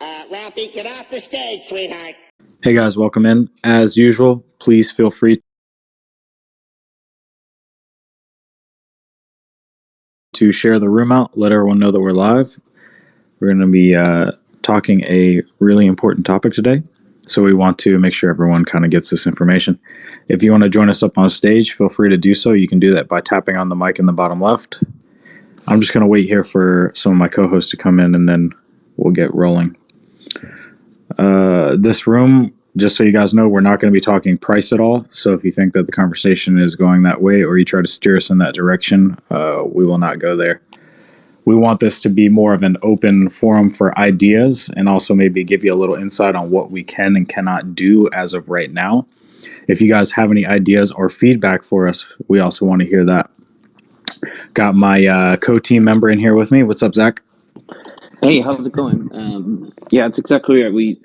Ralphie, get off the stage, sweetheart. Hey guys, welcome in. As usual, please feel free to share the room out, let everyone know that we're live. We're going to be talking a really important topic today, so we want to make sure everyone kind of gets this information. If you want to join us up on stage, feel free to do so. You can do that by tapping on the mic in the bottom left. I'm just going to wait here for some of my co-hosts to come in, and then we'll get rolling. This room, just so you guys know, we're not going to be talking price at all. So if you think that the conversation is going that way or you try to steer us in that direction, we will not go there. We want this to be more of an open forum for ideas and also maybe give you a little insight on what we can and cannot do as of right now. If you guys have any ideas or feedback for us, we also want to hear that. Got my co-team member in here with me. What's up, Zach? Hey, how's it going? Yeah, it's exactly right.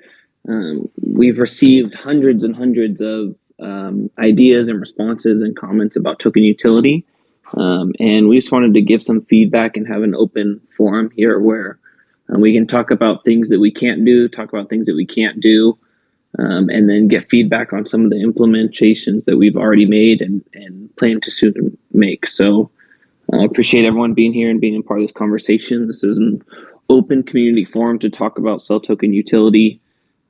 We've received hundreds and hundreds of ideas and responses and comments about token utility, and we just wanted to give some feedback and have an open forum here where we can talk about things that we can't do, talk about things that we can't do, and then get feedback on some of the implementations that we've already made and plan to soon make. So I appreciate everyone being here and being a part of this conversation. This is an open community forum to talk about CEL token utility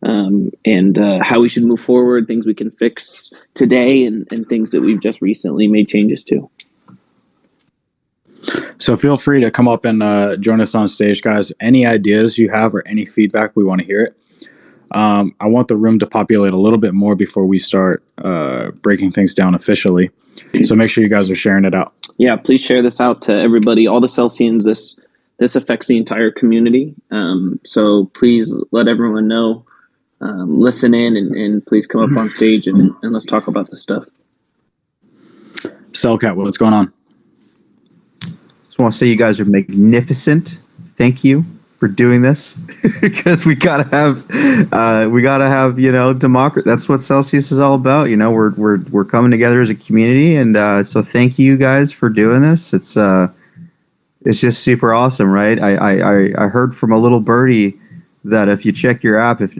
and how we should move forward, things we can fix today, and things that we've just recently made changes to. So feel free to come up and join us on stage, guys. Any ideas you have or any feedback, we want to hear it. I want the room to populate a little bit more before we start breaking things down officially. So make sure you guys are sharing it out. Yeah, please share this out to everybody, all the CELians. This affects the entire community. So please let everyone know. Listen in and please come up on stage and let's talk about this stuff. CELCat, what's going on? Just want to say you guys are magnificent. Thank you for doing this because we gotta have democracy. That's what Celsius is all about. We're coming together as a community, and so thank you guys for doing this. It's just super awesome, right? I heard from a little birdie that if you check your app, if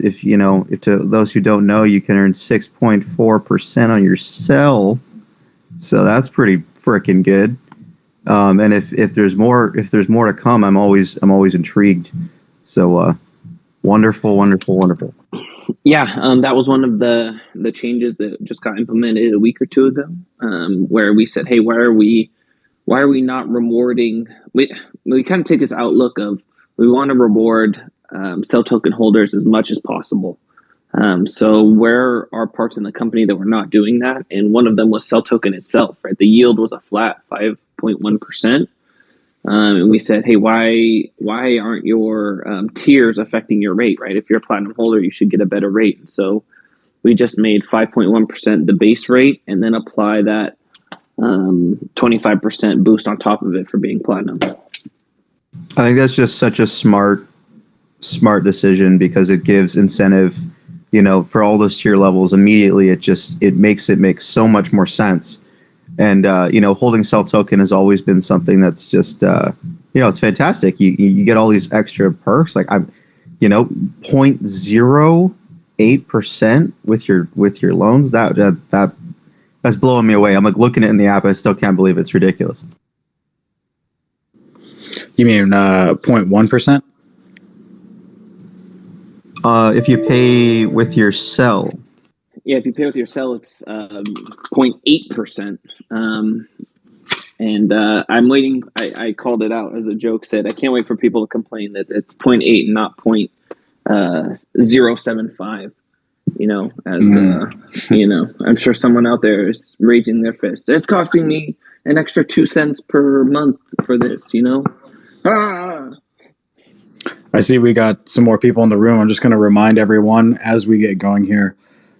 to those who don't know, you can earn 6.4% on your CEL. So that's pretty freaking good. And if there's more to come, I'm always intrigued. So wonderful. Yeah, that was one of the changes that just got implemented a week or two ago, where we said, hey, why are we not rewarding? We kind of take this outlook of we want to reward CEL token holders as much as possible. So where are parts in the company that we're not doing that? And one of them was CEL token itself, right? The yield was a flat 5.1%. And we said, hey, why aren't your tiers affecting your rate, right? If you're a platinum holder, you should get a better rate. And so we just made 5.1% the base rate and then apply that 25% boost on top of it for being platinum. I think that's just such a smart decision because it gives incentive, for all those tier levels immediately. It makes it make so much more sense. And holding CEL token has always been something that's just it's fantastic. You get all these extra perks like 0.08% with your loans. That's blowing me away. I'm like looking at it in the app, and I still can't believe it's ridiculous. You mean 0.1%? If you pay with your CEL. Yeah, if you pay with your CEL, it's 0.8%. And I'm waiting. I called it out as a joke. Said I can't wait for people to complain that it's 0.8 and not 0.075. I'm sure someone out there is raising their fist. It's costing me an extra 2 cents per month for this. I see we got some more people in the room. I'm just going to remind everyone as we get going here,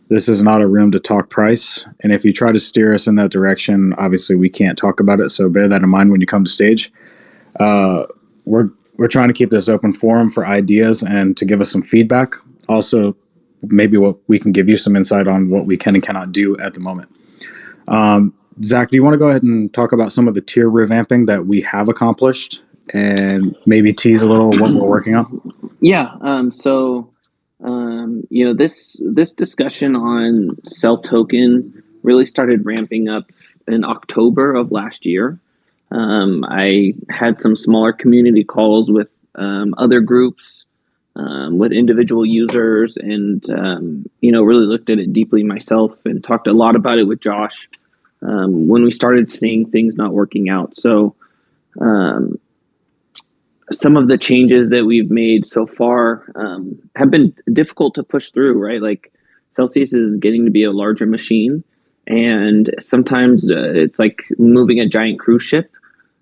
this is not a room to talk price. And if you try to steer us in that direction, obviously we can't talk about it. So bear that in mind when you come to stage. We're trying to keep this open forum for ideas and to give us some feedback. Also, maybe what we can give you some insight on what we can and cannot do at the moment. Zach, do you want to go ahead and talk about some of the tier revamping that we have accomplished and maybe tease a little what we're working on? Yeah. This discussion on CEL token really started ramping up in October of last year. I had some smaller community calls with other groups, with individual users, and really looked at it deeply myself and talked a lot about it with Josh when we started seeing things not working out. So some of the changes that we've made so far have been difficult to push through, right? Like Celsius is getting to be a larger machine, and sometimes it's like moving a giant cruise ship.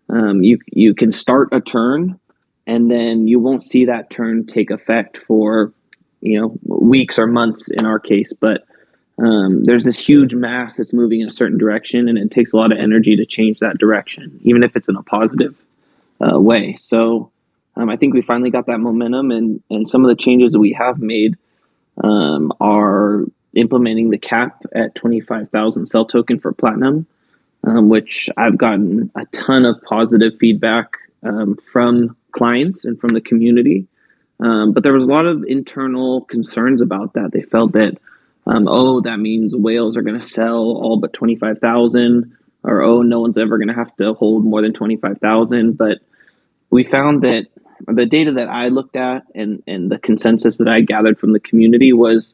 You can start a turn, and then you won't see that turn take effect for weeks or months in our case. But there's this huge mass that's moving in a certain direction, and it takes a lot of energy to change that direction, even if it's in a positive way. So I think we finally got that momentum, and some of the changes that we have made are implementing the cap at 25,000 CEL token for platinum, which I've gotten a ton of positive feedback from clients and from the community. But there was a lot of internal concerns about that. They felt that, that means whales are going to sell all but 25,000, or no one's ever going to have to hold more than 25,000. But we found that the data that I looked at and the consensus that I gathered from the community was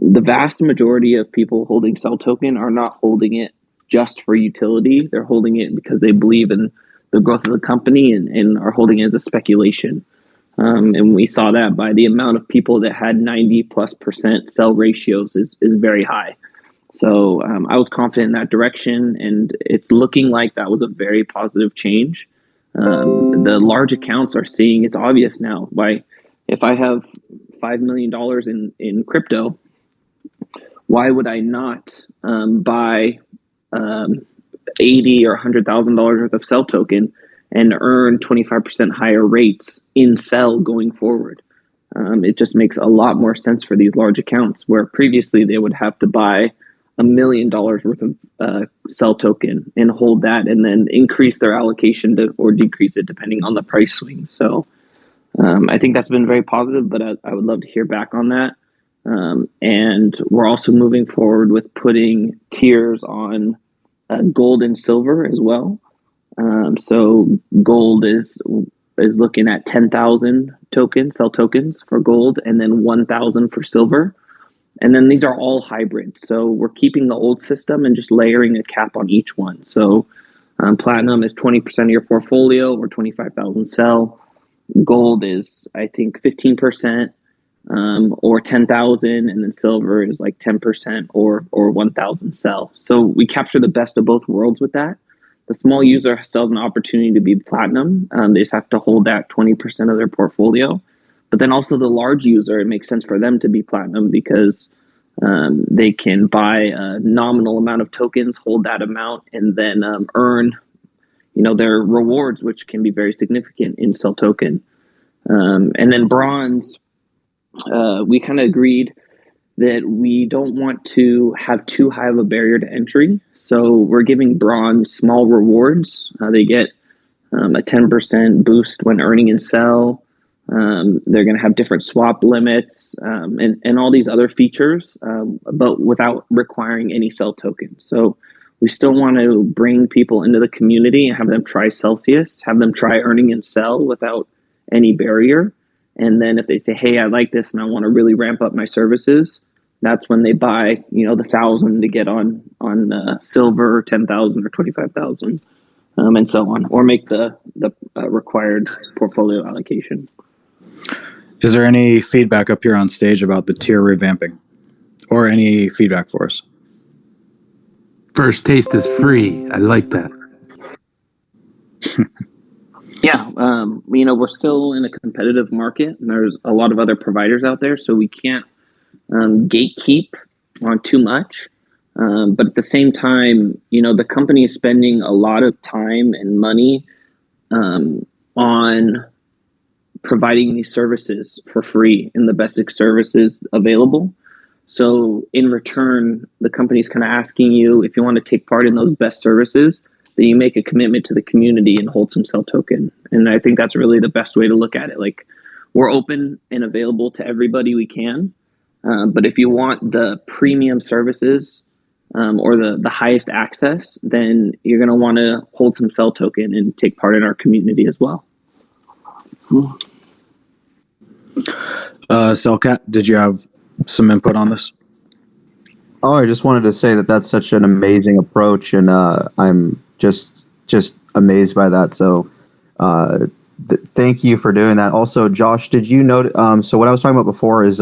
the vast majority of people holding CEL token are not holding it just for utility. They're holding it because they believe in the growth of the company and are holding it as a speculation. And we saw that by the amount of people that had 90+% CEL ratios is very high. So I was confident in that direction, and it's looking like that was a very positive change. The large accounts are seeing it's obvious now. Why, if I have $5 million in crypto, why would I not buy $80,000 or $100,000 worth of CEL token and earn 25% higher rates in CEL going forward? It just makes a lot more sense for these large accounts, where previously they would have to buy $1 million worth of CEL token and hold that, and then increase their allocation or decrease it depending on the price swings. So I think that's been very positive, but I would love to hear back on that. And we're also moving forward with putting tiers on gold and silver as well. So gold is looking at 10,000 tokens, CEL tokens for gold, and then 1,000 for silver. And then these are all hybrids. So we're keeping the old system and just layering a cap on each one. So platinum is 20% of your portfolio, or 25,000 CEL. Gold is, I think, 15%, or 10,000, and then silver is like 10% or 1,000 CEL. So we capture the best of both worlds with that. The small user still has an opportunity to be platinum. They just have to hold that 20% of their portfolio. But then also the large user, it makes sense for them to be platinum because they can buy a nominal amount of tokens, hold that amount, and then earn, their rewards, which can be very significant in CEL token. And then bronze, we kind of agreed that we don't want to have too high of a barrier to entry. So we're giving bronze small rewards. They get a 10% boost when earning in CEL. They're going to have different swap limits and all these other features, but without requiring any CEL tokens. So we still want to bring people into the community and have them try Celsius, have them try earning in CEL without any barrier. And then if they say, hey, I like this and I want to really ramp up my services, that's when they buy, the 1,000 to get on silver, 10,000 or 25,000, and so on, or make the required portfolio allocation. Is there any feedback up here on stage about the tier revamping, or any feedback for us? First taste is free. I like that. Yeah, we're still in a competitive market, and there's a lot of other providers out there, so we can't gatekeep on too much. But at the same time, the company is spending a lot of time and money on providing these services for free and the best services available. So in return, the company's kind of asking you, if you want to take part in those best services, that you make a commitment to the community and hold some CEL token. And I think that's really the best way to look at it. Like, we're open and available to everybody we can. But if you want the premium services or the highest access, then you're going to want to hold some CEL token and take part in our community as well. CELCat, did you have some input on this? Oh, I just wanted to say that that's such an amazing approach, and I'm just amazed by that. So, thank you for doing that. Also, Josh, did you note? So what I was talking about before is,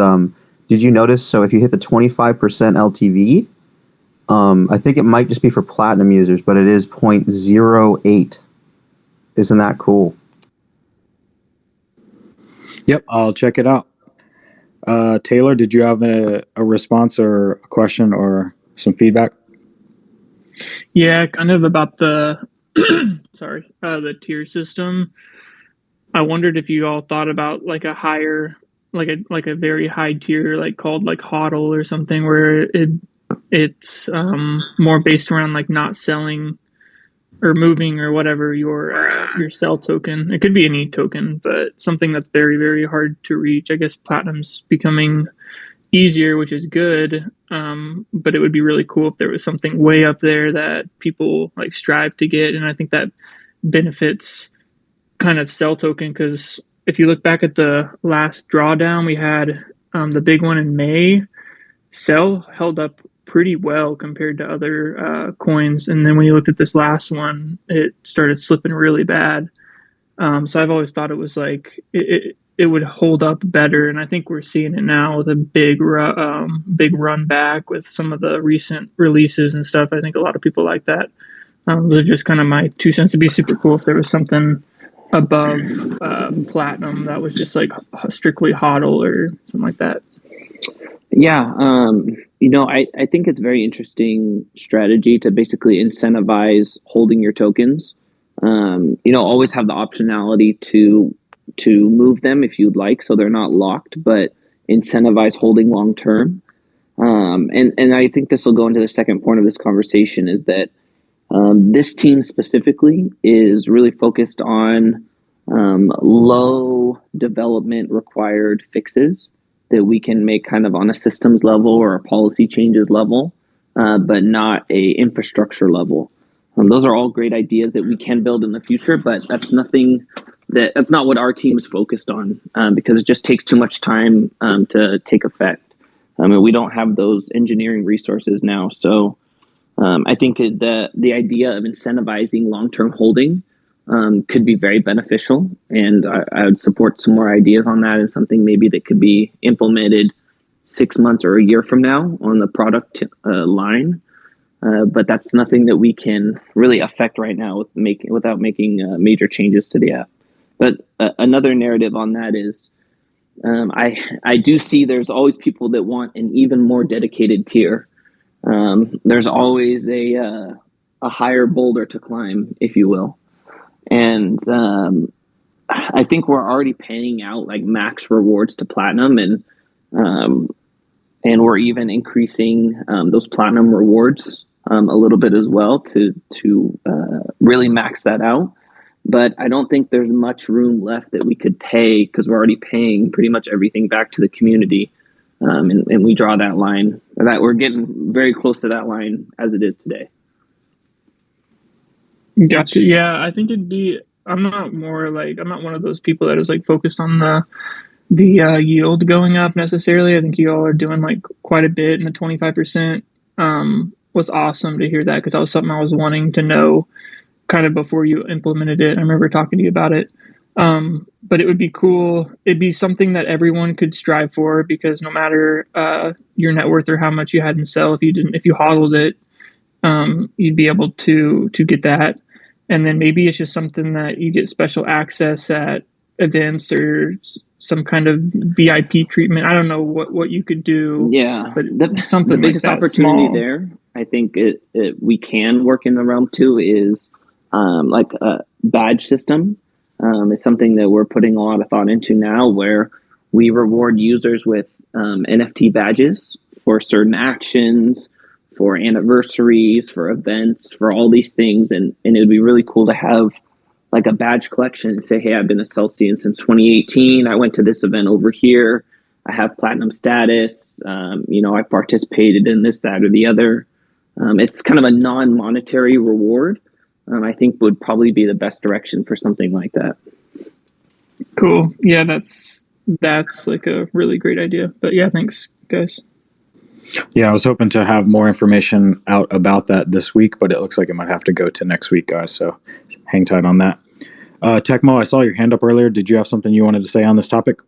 did you notice? So if you hit the 25% LTV, I think it might just be for platinum users, but it is 0.08. Isn't that cool? Yep, I'll check it out. Taylor, did you have a response or a question or some feedback? Yeah, kind of about the the tier system. I wondered if you all thought about like a higher, like a very high tier, like called like HODL or something, where it's more based around like not selling or moving or whatever your CEL token. It could be any token, but something that's very, very hard to reach. I guess platinum's becoming easier, which is good. But it would be really cool if there was something way up there that people like strive to get. And I think that benefits kind of CEL token, because if you look back at the last drawdown, we had the big one in May. CEL held up pretty well compared to other coins, and then when you looked at this last one, it started slipping really bad. So I've always thought it was like it would hold up better, and I think we're seeing it now with a big run back with some of the recent releases and stuff. I think a lot of people like that. Those are just kind of my 2 cents. It'd be super cool if there was something above platinum that was just like strictly HODL or something like that. Yeah, I think it's a very interesting strategy to basically incentivize holding your tokens. Always have the optionality to move them if you'd like, so they're not locked, but incentivize holding long term. And I think this will go into the second point of this conversation, is that this team specifically is really focused on low development required fixes that we can make kind of on a systems level or a policy changes level, but not a infrastructure level. Those are all great ideas that we can build in the future, but that's not what our team is focused on, because it just takes too much time to take effect. We don't have those engineering resources now. So I think the idea of incentivizing long-term holding could be very beneficial, and I would support some more ideas on that, and something maybe that could be implemented 6 months or a year from now on the product line. But that's nothing that we can really affect right now without making major changes to the app. But another narrative on that is I do see there's always people that want an even more dedicated tier. There's always a higher boulder to climb, if you will. And I think we're already paying out like max rewards to platinum, and we're even increasing those platinum rewards a little bit as well to really max that out. But I don't think there's much room left that we could pay, because we're already paying pretty much everything back to the community, and we draw that line. That we're getting very close to that line as it is today. Gotcha. Yeah, I think I'm not one of those people that is like focused on the yield going up necessarily. I think you all are doing like quite a bit, and the 25% was awesome to hear that, because that was something I was wanting to know kind of before you implemented it. I remember talking to you about it. But it would be cool. It'd be something that everyone could strive for, because no matter your net worth or how much you had in CEL, if you hodled it, you'd be able to get that. And then maybe it's just something that you get special access at events or some kind of VIP treatment. I don't know what you could do. Yeah, but the biggest opportunity small. There, I think we can work in the realm too, is like a badge system. Is something that we're putting a lot of thought into now, where we reward users with NFT badges for certain actions, for anniversaries, for events, for all these things. And it would be really cool to have like a badge collection and say, hey, I've been a Celsian since 2018. I went to this event over here. I have platinum status. I participated in this, that, or the other. It's kind of a non-monetary reward. I think would probably be the best direction for something like that. Cool. Yeah, that's like a really great idea. But yeah, thanks, guys. Yeah, I was hoping to have more information out about that this week, but it looks like it might have to go to next week, guys. So hang tight on that. Tecmo, I saw your hand up earlier. Did you have something you wanted to say on this topic?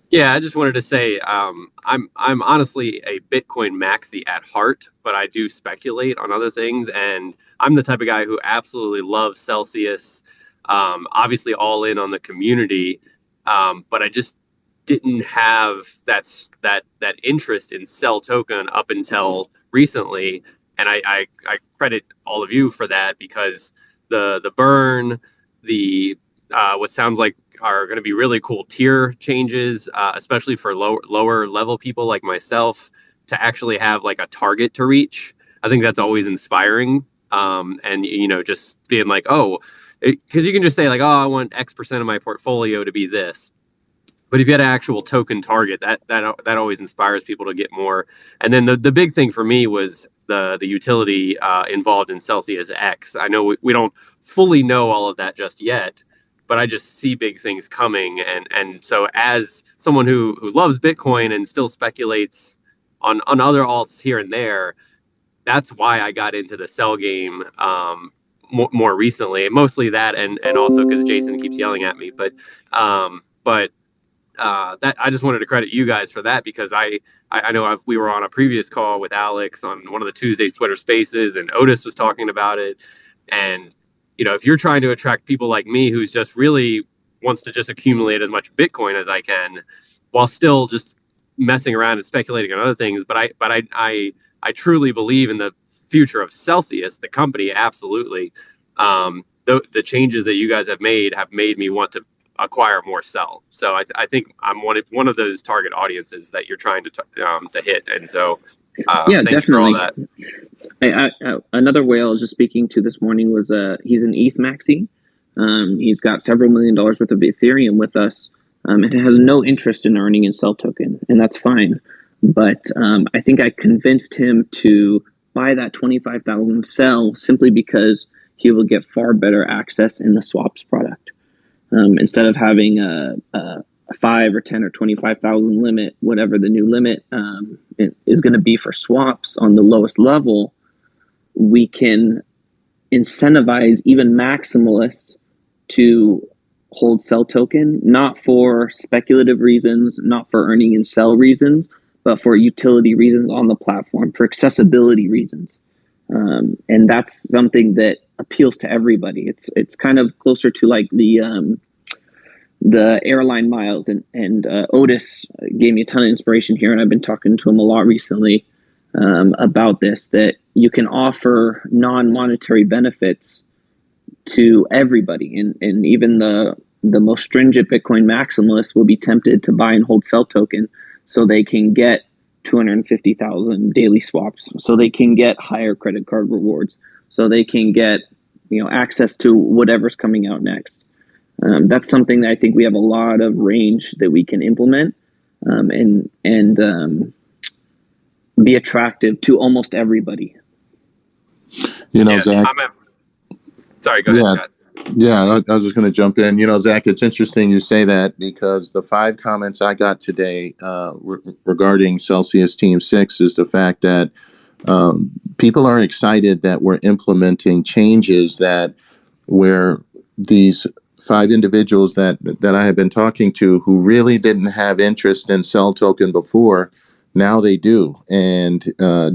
Yeah, I just wanted to say I'm honestly a Bitcoin maxi at heart, but I do speculate on other things, and I'm the type of guy who absolutely loves Celsius. Obviously, all in on the community, but I just didn't have that interest in CEL token up until recently, and I credit all of you for that, because the burn, the what sounds like are going to be really cool tier changes, especially for lower level people like myself, to actually have like a target to reach. I think that's always inspiring. And just being like, because you can just say like, I want X% of my portfolio to be this. But if you had an actual token target, that always inspires people to get more. And then the big thing for me was the utility involved in Celsius X. I know we don't fully know all of that just yet, but I just see big things coming. And so as someone who loves Bitcoin and still speculates on other alts here and there, that's why I got into the CEL game more recently. Mostly that, and also because Jason keeps yelling at me. But that I just wanted to credit you guys for that, because I know we were on a previous call with Alex on one of the Tuesday Twitter Spaces, and Otis was talking about it. And if you're trying to attract people like me, who's just really wants to just accumulate as much Bitcoin as I can, while still just messing around and speculating on other things, but I truly believe in the future of Celsius, the company, absolutely. The changes that you guys have made me want to acquire more CEL. So I think I'm one of those target audiences that you're trying to hit, and so yeah, thank definitely. you for all that. Another whale I was just speaking to this morning was he's an ETH maxi. He's got several $1 million worth of Ethereum with us, and has no interest in earning in CEL token, and that's fine. But I think I convinced him to buy that 25,000 CEL simply because he will get far better access in the swaps product. Instead of having a 5 or 10 or 25,000 limit, whatever the new limit is going to be for swaps on the lowest level, we can incentivize even maximalists to hold CEL token, not for speculative reasons, not for earning in CEL reasons, but for utility reasons on the platform, for accessibility reasons. And that's something that appeals to everybody. It's kind of closer to like the airline miles, and Otis gave me a ton of inspiration here, and I've been talking to him a lot recently about this, that you can offer non-monetary benefits to everybody, and even the most stringent Bitcoin maximalists will be tempted to buy and hold CEL token so they can get 250,000 daily swaps, so they can get higher credit card rewards, so they can get access to whatever's coming out next. That's something that I think we have a lot of range that we can implement, and be attractive to almost everybody. Zach. Sorry, go ahead, Scott. Yeah, I was just going to jump in. Zach, it's interesting you say that, because the 5 comments I got today regarding CELteamSIX is the fact that people are excited that we're implementing changes that where these 5 individuals that I have been talking to who really didn't have interest in CEL token before, now they do. And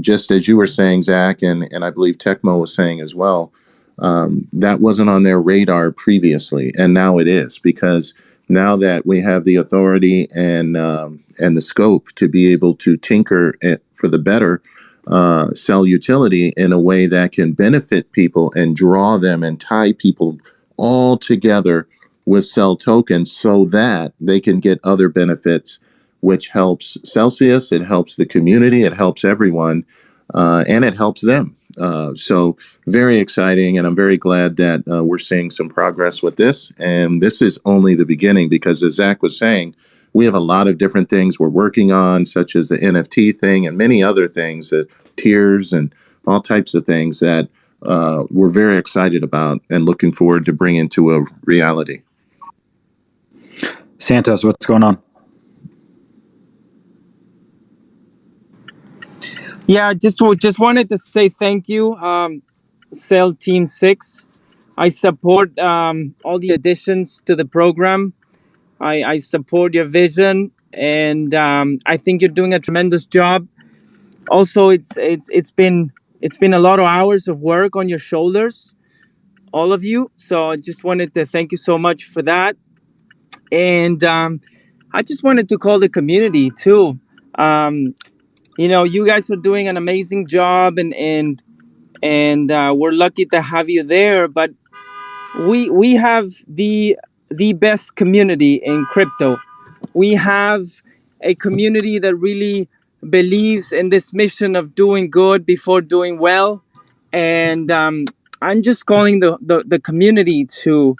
just as you were saying, Zach, and I believe Tecmo was saying as well, that wasn't on their radar previously, and now it is, because now that we have the authority and the scope to be able to tinker for the better CEL utility in a way that can benefit people and draw them and tie people all together with CEL tokens so that they can get other benefits, which helps Celsius, it helps the community, it helps everyone. and it helps them. So very exciting, and I'm very glad that we're seeing some progress with this. And this is only the beginning, because as Zach was saying, we have a lot of different things we're working on, such as the NFT thing and many other things, tiers and all types of things that we're very excited about and looking forward to bring into a reality. Santos, what's going on? Yeah, just wanted to say thank you, CELteamSIX. I support all the additions to the program. I support your vision, and I think you're doing a tremendous job. Also, it's been a lot of hours of work on your shoulders, all of you. So I just wanted to thank you so much for that. And I just wanted to call the community too. You guys are doing an amazing job, and we're lucky to have you there. But we have the best community in crypto. We have a community that really believes in this mission of doing good before doing well, and I'm just calling the community to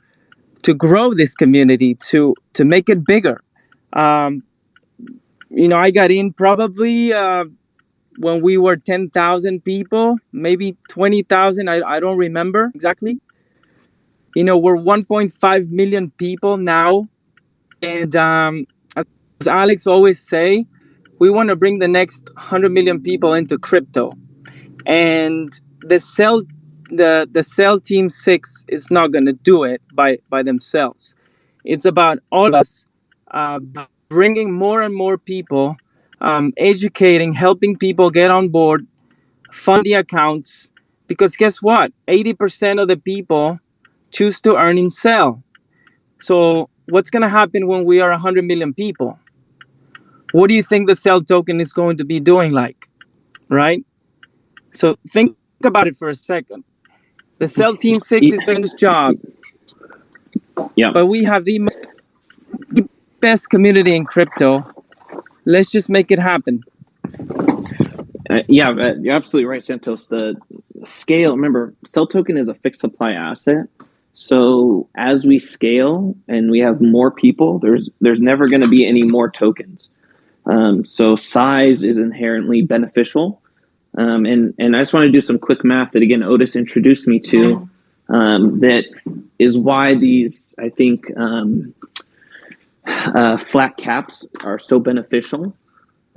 grow this community, to make it bigger. I got in probably when we were 10,000 people, maybe 20,000. I don't remember exactly. We're 1.5 million people now. And as Alex always say, we want to bring the next 100 million people into crypto. And the CELteamSIX is not going to do it by themselves. It's about all of us bringing more and more people, educating, helping people get on board, fund the accounts. Because guess what? 80% of the people choose to earn in CEL. So what's going to happen when we are 100 million people? What do you think the CEL token is going to be doing like, right? So think about it for a second. The CELteamSIX is doing this job. Yeah. But we have the best community in crypto. Let's just make it happen. You're absolutely right, Santos. The scale, remember, CEL token is a fixed supply asset. So as we scale and we have more people, there's never going to be any more tokens. So size is inherently beneficial. And I just want to do some quick math that, again, Otis introduced me to. That is why these, I think, flat caps are so beneficial.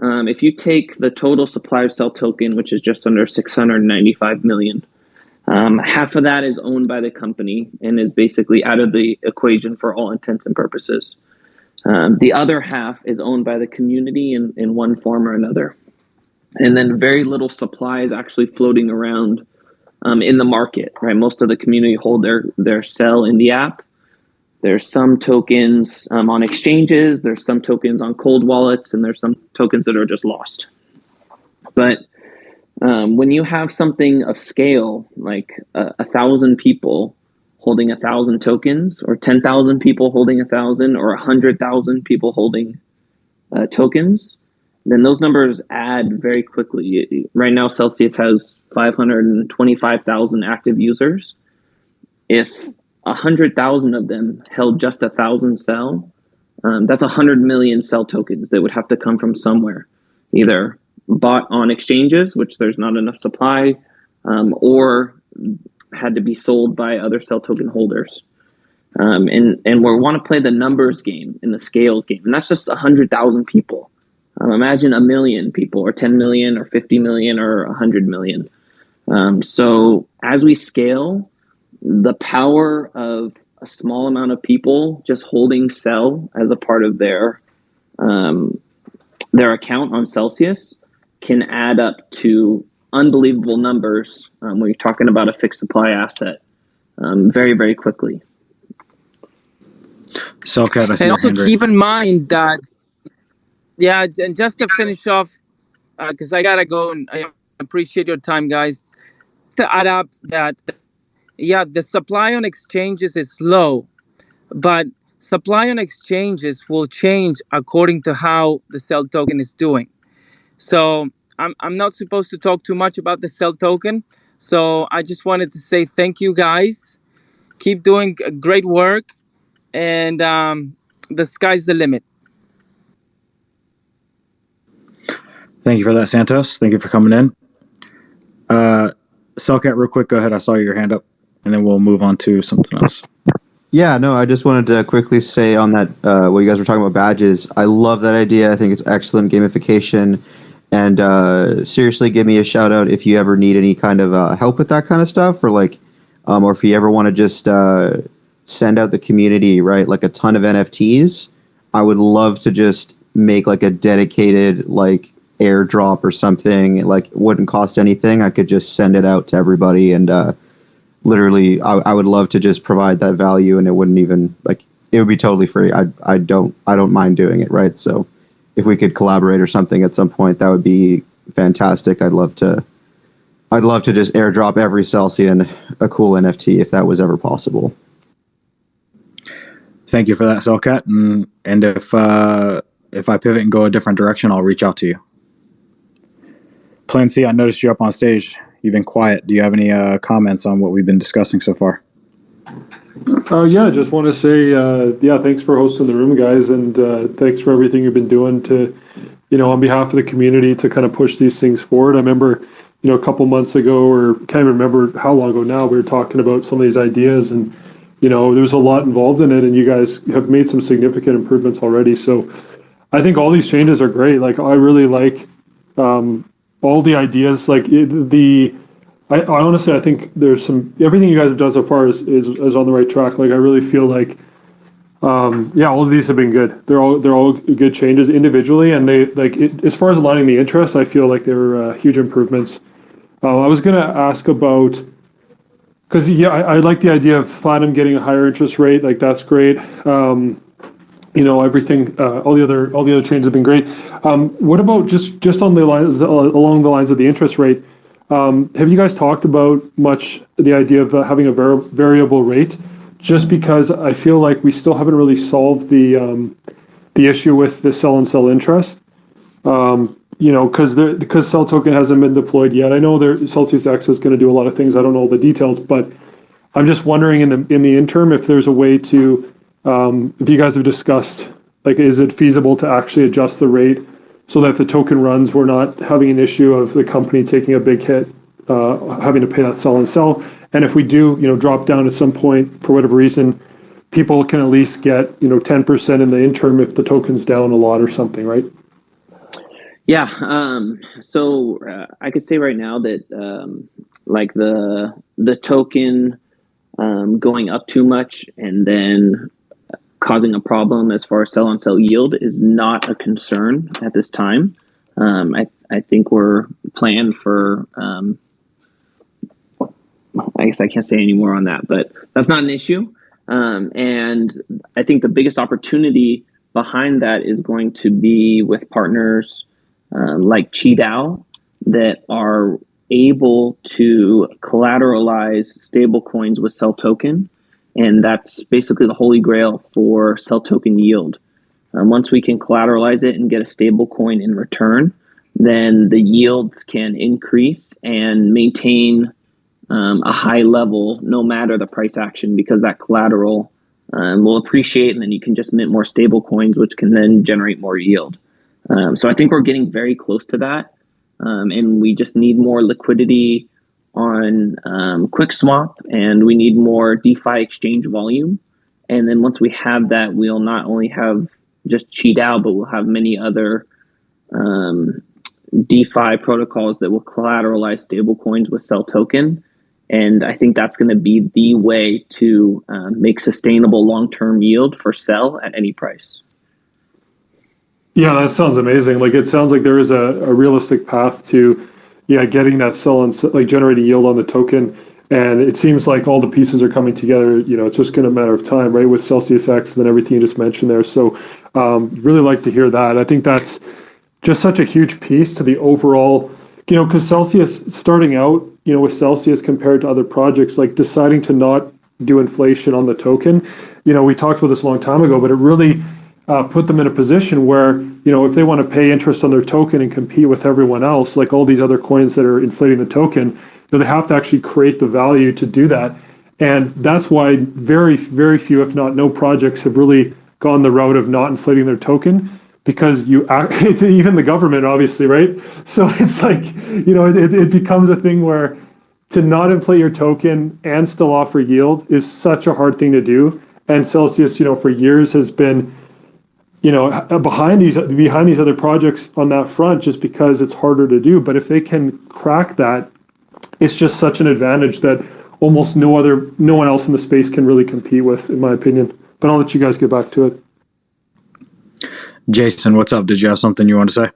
If you take the total supply of CEL token, which is just under 695 million, half of that is owned by the company and is basically out of the equation for all intents and purposes. The other half is owned by the community in one form or another. And then very little supply is actually floating around in the market, right? Most of the community hold their CEL in the app. There's some tokens on exchanges, there's some tokens on cold wallets, and there's some tokens that are just lost. But when you have something of scale, like 1,000 people holding 1,000 tokens, or 10,000 people holding 1,000, or 100,000 people holding tokens, then those numbers add very quickly. Right now, Celsius has 525,000 active users. If 100,000 of them held just 1,000 CEL, that's 100 million CEL tokens that would have to come from somewhere, either bought on exchanges, which there's not enough supply, or had to be sold by other CEL token holders. And we want to play the numbers game and the scales game, and that's just 100,000 people. Imagine 1 million people, or 10 million, or 50 million, or 100 million. So as we scale, the power of a small amount of people just holding CEL as a part of their account on Celsius can add up to unbelievable numbers when you're talking about a fixed supply asset very, very quickly. So, Kat, I see And your also hand keep raised. in mind that, yeah, and just to finish off, because I gotta go, and I appreciate your time, guys. To add up that, yeah, the supply on exchanges is low, but supply on exchanges will change according to how the CEL token is doing. So I'm not supposed to talk too much about the CEL token. So I just wanted to say thank you guys. Keep doing great work. And the sky's the limit. Thank you for that, Santos. Thank you for coming in. Cellcat, real quick, go ahead. I saw your hand up, and then we'll move on to something else. Yeah, no, I just wanted to quickly say on that, what you guys were talking about badges. I love that idea. I think it's excellent gamification. And seriously, give me a shout out if you ever need any kind of help with that kind of stuff, or like, or if you ever want to just send out the community, right, like a ton of NFTs. I would love to just make like a dedicated like airdrop or something. Like, it wouldn't cost anything. I could just send it out to everybody, and literally, I would love to just provide that value, and it wouldn't even like, it would be totally free. I don't mind doing it, right? So if we could collaborate or something at some point, that would be fantastic. I'd love to just airdrop every Celsian a cool NFT if that was ever possible. Thank you for that, Cellcat. And if I pivot and go a different direction, I'll reach out to you. Plan C, I noticed you up on stage. You've been quiet. Do you have any comments on what we've been discussing so far? Yeah, I just want to say, thanks for hosting the room, guys, and thanks for everything you've been doing to, on behalf of the community to kind of push these things forward. I remember, a couple months ago, or can't even remember how long ago now, we were talking about some of these ideas, and, there's a lot involved in it, and you guys have made some significant improvements already. So I think all these changes are great. Like, I really like all the ideas, like I honestly, I think there's everything you guys have done so far is on the right track. Like, I really feel like, all of these have been good. They're all good changes individually, and they as far as aligning the interests, I feel like they're huge improvements. I was gonna ask about, because I like the idea of Platinum getting a higher interest rate. Like, that's great. Everything, all the other changes have been great. What about just on the lines along the lines of the interest rate? Have you guys talked about much the idea of having a variable rate? Just because I feel like we still haven't really solved the issue with the sell and sell interest. Because CEL token hasn't been deployed yet. I know CELteamSIX is going to do a lot of things. I don't know all the details, but I'm just wondering in the interim if there's a way to, if you guys have discussed, like, is it feasible to actually adjust the rate so that if the token runs, we're not having an issue of the company taking a big hit, having to pay that sell and sell. And if we do, drop down at some point for whatever reason, people can at least get, 10% in the interim if the token's down a lot or something, right? Yeah. So I could say right now that like the token going up too much and then causing a problem as far as sell on sell yield is not a concern at this time. I think we're planned for, I guess I can't say any more on that, but that's not an issue. And I think the biggest opportunity behind that is going to be with partners like HODL that are able to collateralize stablecoins with CEL token. And that's basically the holy grail for CEL token yield. Once we can collateralize it and get a stable coin in return, then the yields can increase and maintain a high level no matter the price action, because that collateral will appreciate, and then you can just mint more stable coins, which can then generate more yield. So I think we're getting very close to that. And we just need more liquidity on QuickSwap, and we need more DeFi exchange volume. And then once we have that, we'll not only have just HODL, but we'll have many other DeFi protocols that will collateralize stablecoins with CEL token. And I think that's going to be the way to make sustainable long-term yield for CEL at any price. Yeah, that sounds amazing. Like, it sounds like there is a realistic path to, getting that CEL and like generating yield on the token. And it seems like all the pieces are coming together. It's just going to matter of time, right? With CELtiumSIX and then everything you just mentioned there. So really like to hear that. I think that's just such a huge piece to the overall, because Celsius starting out, with Celsius compared to other projects, like deciding to not do inflation on the token. We talked about this a long time ago, but it really, put them in a position where, if they want to pay interest on their token and compete with everyone else, like all these other coins that are inflating the token, they have to actually create the value to do that. And that's why very, very few, if not no projects have really gone the route of not inflating their token, because even the government, obviously, right? So it's like, it becomes a thing where to not inflate your token and still offer yield is such a hard thing to do. And Celsius, for years has been, behind these other projects on that front, just because it's harder to do. But if they can crack that, it's just such an advantage that almost no one else in the space can really compete with, in my opinion. But I'll let you guys get back to it. Jason, what's up? Did you have something you want to say?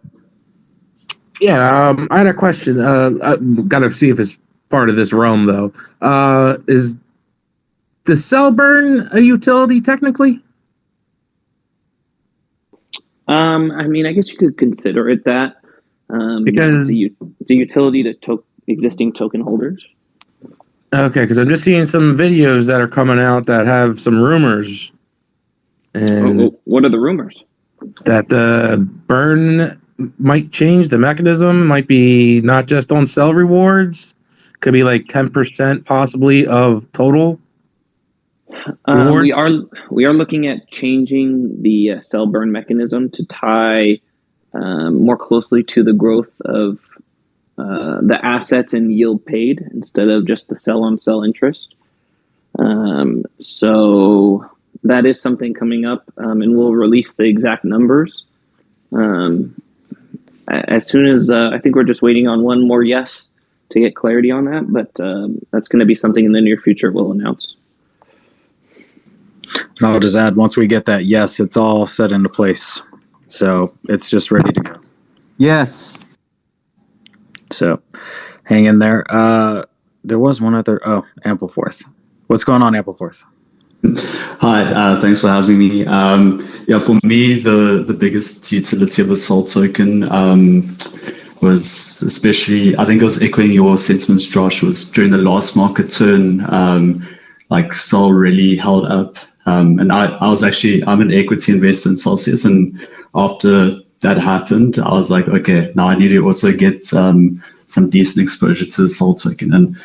Yeah, I had a question. I got to see if it's part of this realm, though. Is the CEL Burn a utility technically? I guess you could consider it that. Because it's a utility to existing token holders. Okay, because I'm just seeing some videos that are coming out that have some rumors. And what are the rumors? That the burn might change the mechanism, might be not just on CEL rewards, could be like 10% possibly of total. We are looking at changing the CEL Burn mechanism to tie more closely to the growth of the assets and yield paid instead of just the CEL on CEL interest. So that is something coming up, and we'll release the exact numbers as soon as I think we're just waiting on one more yes to get clarity on that, but that's going to be something in the near future we'll announce. And I'll just add, once we get that yes, it's all set into place. So it's just ready to go. Yes. So hang in there. There was one other, Ampleforth. What's going on, Ampleforth? Hi, thanks for having me. For me, the biggest utility of the CEL token was especially, I think I was echoing your sentiments, Josh, was during the last market turn, CEL really held up. And I'm an equity investor in Celsius, and after that happened, I was like, okay, now I need to also get some decent exposure to the CEL token. And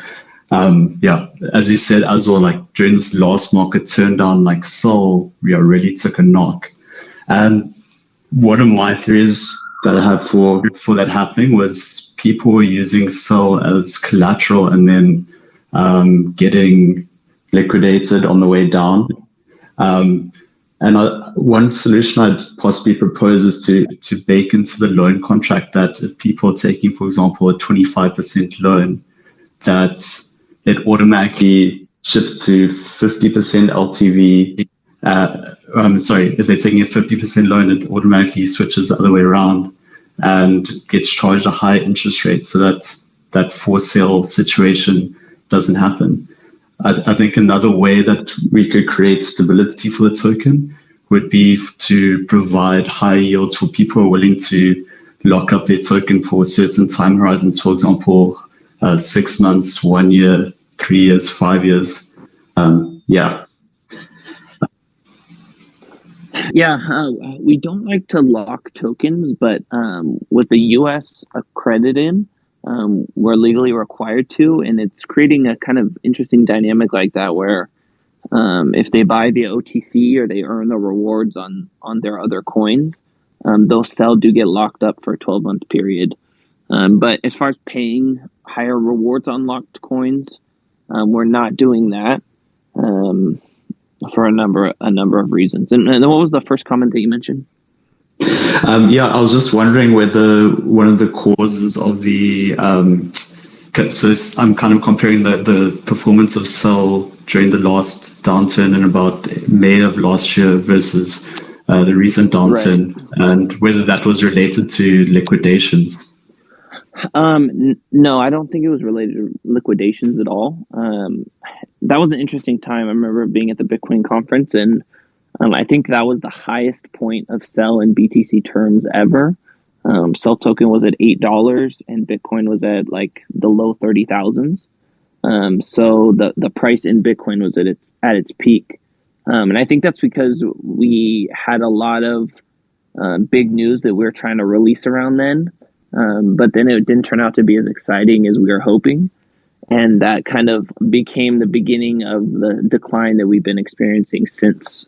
as we said as well, during this last market turn down, CEL really took a knock. And one of my theories that I had for that happening was people were using CEL as collateral and then getting liquidated on the way down. One solution I'd possibly propose is to bake into the loan contract that if people are taking, for example, a 25% loan, that it automatically shifts to 50% LTV. If they're taking a 50% loan, it automatically switches the other way around and gets charged a high interest rate, so that for sale situation doesn't happen. I think another way that we could create stability for the token would be to provide high yields for people who are willing to lock up their token for certain time horizons, for example, 6 months, 1 year, 3 years, 5 years. We don't like to lock tokens, but with the US accredited, we're legally required to, and it's creating a kind of interesting dynamic like that where if they buy the OTC or they earn the rewards on their other coins, those CEL do get locked up for a 12-month period. But as far as paying higher rewards on locked coins, we're not doing that for a number of reasons. And what was the first comment that you mentioned? I was just wondering whether one of the causes of the so I'm kind of comparing the performance of CEL during the last downturn in about May of last year versus the recent downturn, right, and whether that was related to liquidations. No, I don't think it was related to liquidations at all. That was an interesting time. I remember being at the Bitcoin conference, and I think that was the highest point of CEL in BTC terms ever. CEL token was at $8 and Bitcoin was at the low 30,000s. So the price in Bitcoin was at its peak. And I think that's because we had a lot of big news that we were trying to release around then. But then it didn't turn out to be as exciting as we were hoping. And that kind of became the beginning of the decline that we've been experiencing since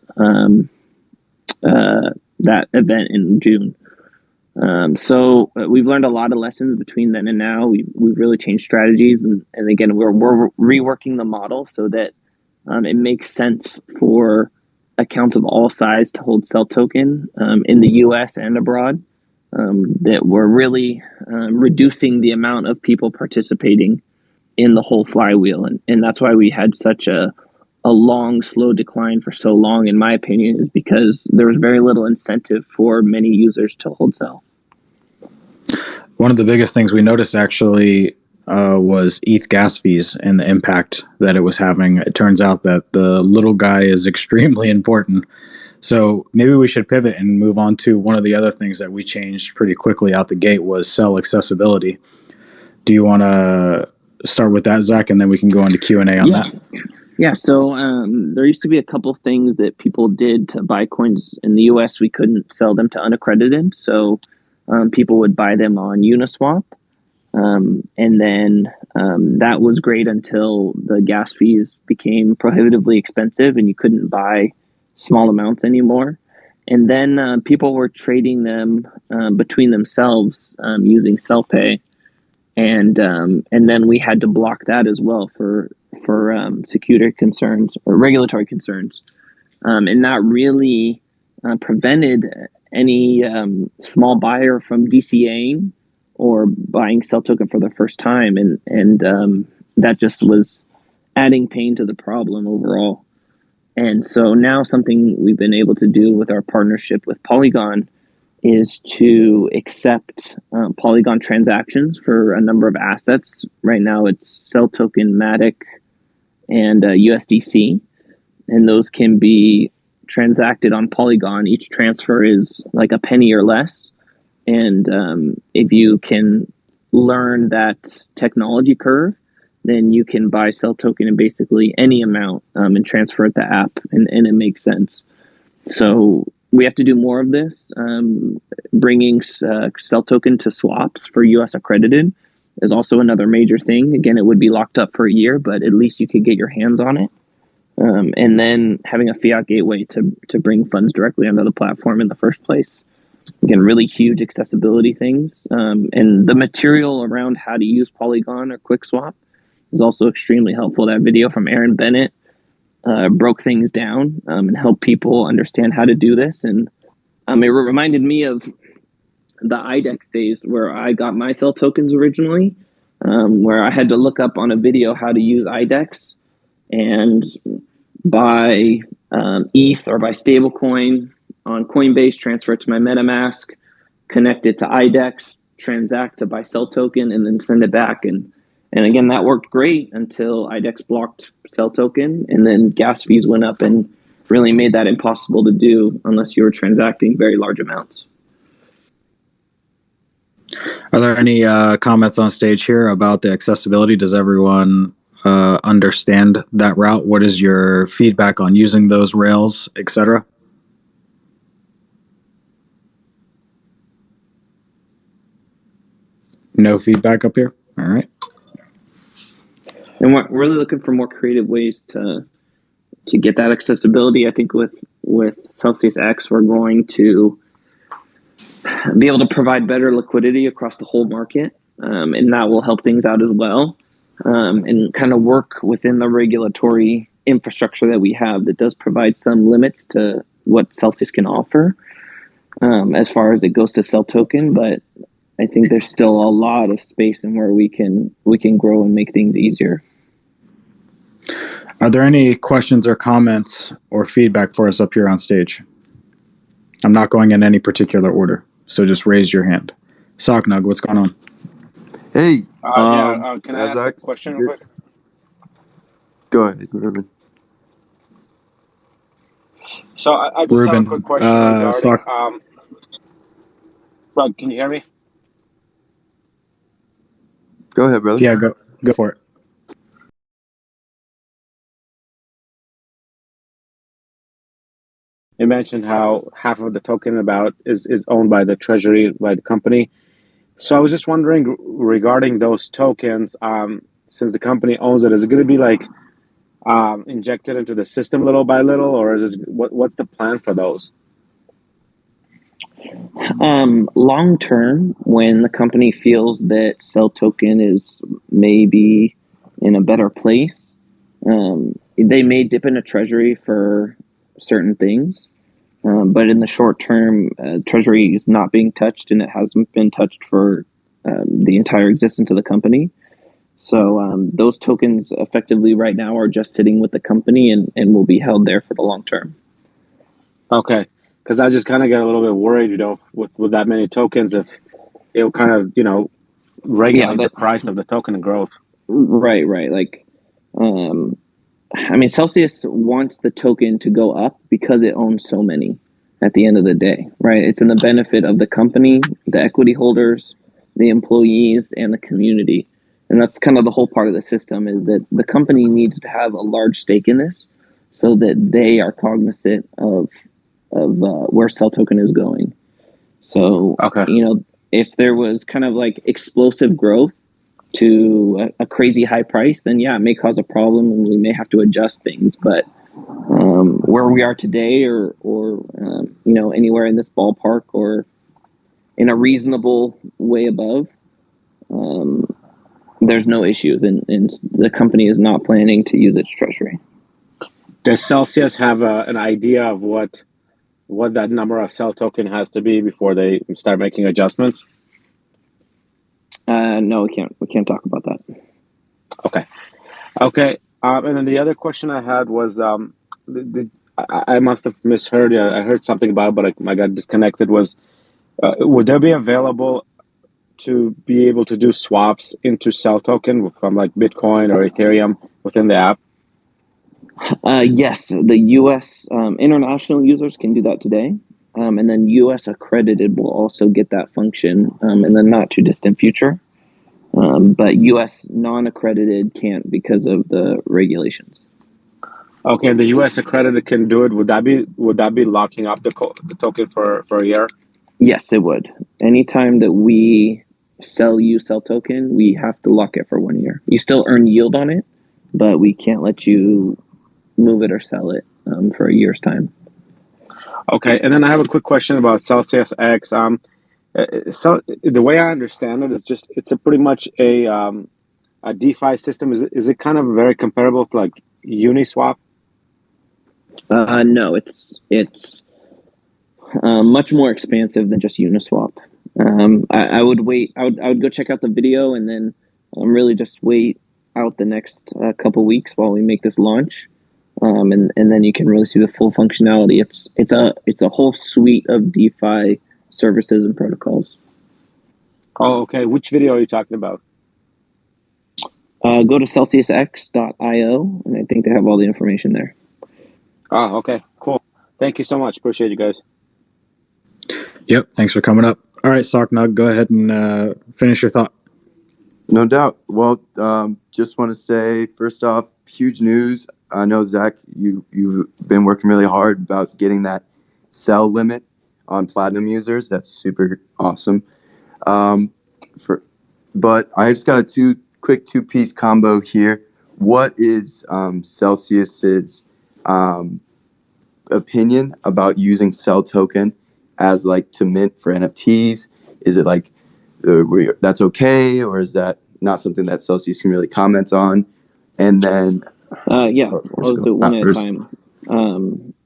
that event in June. So we've learned a lot of lessons between then and now. We've really changed strategies. And again, we're reworking the model so that it makes sense for accounts of all size to hold CEL token in the US and abroad. That we're really reducing the amount of people participating in the whole flywheel. And that's why we had such a long, slow decline for so long, in my opinion, is because there was very little incentive for many users to hold CEL. One of the biggest things we noticed actually was ETH gas fees and the impact that it was having. It turns out that the little guy is extremely important. So maybe we should pivot and move on to one of the other things that we changed pretty quickly out the gate was CEL Accessibility. Do you want to start with that, Zach, and then we can go into Q&A on that? Yeah, so there used to be a couple things that people did to buy coins in the US. We couldn't sell them to unaccredited, so people would buy them on Uniswap. And then that was great until the gas fees became prohibitively expensive and you couldn't buy small amounts anymore. And then people were trading them between themselves using CEL Pay. And then we had to block that as well for security concerns or regulatory concerns. And that really prevented any small buyer from DCAing or buying CEL token for the first time. And that just was adding pain to the problem overall. And so now something we've been able to do with our partnership with Polygon is to accept Polygon transactions for a number of assets. Right now it's CEL token, Matic, and USDC. And those can be transacted on Polygon. Each transfer is like a penny or less. And if you can learn that technology curve, then you can buy CEL token in basically any amount and transfer it to app, and it makes sense. So we have to do more of this. Bringing CEL token to swaps for US accredited is also another major thing. Again, it would be locked up for a year, but at least you could get your hands on it. And then having a fiat gateway to bring funds directly onto the platform in the first place. Again, really huge accessibility things. And the material around how to use Polygon or QuickSwap is also extremely helpful. That video from Aaron Bennett broke things down and helped people understand how to do this. And it reminded me of the IDEX days where I got my CEL tokens originally, where I had to look up on a video how to use IDEX and buy ETH or buy stablecoin on Coinbase, transfer it to my MetaMask, connect it to IDEX, transact to buy CEL token, and then send it back. And again, that worked great until IDEX blocked CEL token, and then gas fees went up and really made that impossible to do unless you were transacting very large amounts. Are there any comments on stage here about the accessibility? Does everyone understand that route? What is your feedback on using those rails, etc.? No feedback up here? All right. And we're really looking for more creative ways to get that accessibility. I think with CELsiusX, we're going to be able to provide better liquidity across the whole market, and that will help things out as well, and kind of work within the regulatory infrastructure that we have that does provide some limits to what Celsius can offer as far as it goes to CEL token. But I think there's still a lot of space in where we can grow and make things easier. Are there any questions or comments or feedback for us up here on stage? I'm not going in any particular order, so just raise your hand. Socknug, what's going on? Hey, can I ask a question real quick? Go ahead, Ruben. So I just have a quick question regarding. Rob, can you hear me? Go ahead, brother. Yeah, go for it. mentioned how half of the token is owned by the Treasury, by the company. So I was just wondering regarding those tokens, since the company owns it, is it going to be like injected into the system little by little, or is this, what's the plan for those? Long term, when the company feels that CEL token is maybe in a better place, they may dip into Treasury for certain things. But in the short term, Treasury is not being touched, and it hasn't been touched for the entire existence of the company. So those tokens effectively right now are just sitting with the company and will be held there for the long term. Okay. Because I just kind of get a little bit worried, with that many tokens, if it'll kind of, regulate the price of the token and growth. Right. Like, Celsius wants the token to go up because it owns so many at the end of the day, right? It's in the benefit of the company, the equity holders, the employees, and the community. And that's kind of the whole part of the system, is that the company needs to have a large stake in this so that they are cognizant of where CEL token is going. So, if there was kind of like explosive growth to a crazy high price, then it may cause a problem and we may have to adjust things. But where we are today, or anywhere in this ballpark or in a reasonable way above, there's no issues, and the company is not planning to use its treasury. Does Celsius have an idea of what that number of CEL token has to be before they start making adjustments? No, we can't talk about that. Okay. And then the other question I had was, I must have misheard. I heard something about it, but I got disconnected. Was would there be available to be able to do swaps into CEL token from like Bitcoin or Ethereum within the app? Yes, the U.S. International users can do that today, and then U.S. accredited will also get that function in the not too distant future. But U.S. non-accredited can't because of the regulations. Okay, the U.S. accredited can do it. Would that be locking up the token for a year? Yes, it would. Anytime that we sell you CEL token, we have to lock it for 1 year. You still earn yield on it, but we can't let you move it or sell it for a year's time. Okay, and then I have a quick question about Celsius X. So the way I understand it is it's a pretty much a DeFi system. Is it kind of very comparable to like Uniswap? No, it's much more expansive than just Uniswap. I would wait. I would go check out the video and then really just wait out the next couple weeks while we make this launch, and then you can really see the full functionality. It's a whole suite of DeFi services and protocols. Oh, okay. Which video are you talking about? Go to CelsiusX.io, and I think they have all the information there. Oh, okay. Cool. Thank you so much. Appreciate you guys. Yep. Thanks for coming up. All right, Socknug, go ahead and finish your thought. No doubt. Well, just want to say, first off, huge news. I know, Zach, you've been working really hard about getting that CEL limit on Platinum users. That's super awesome. But I just got a quick two-piece combo here. What is Celsius's opinion about using CEL token as like to mint for NFTs? Is it like that's okay, or is that not something that Celsius can really comment on? And then I'll do one at a time.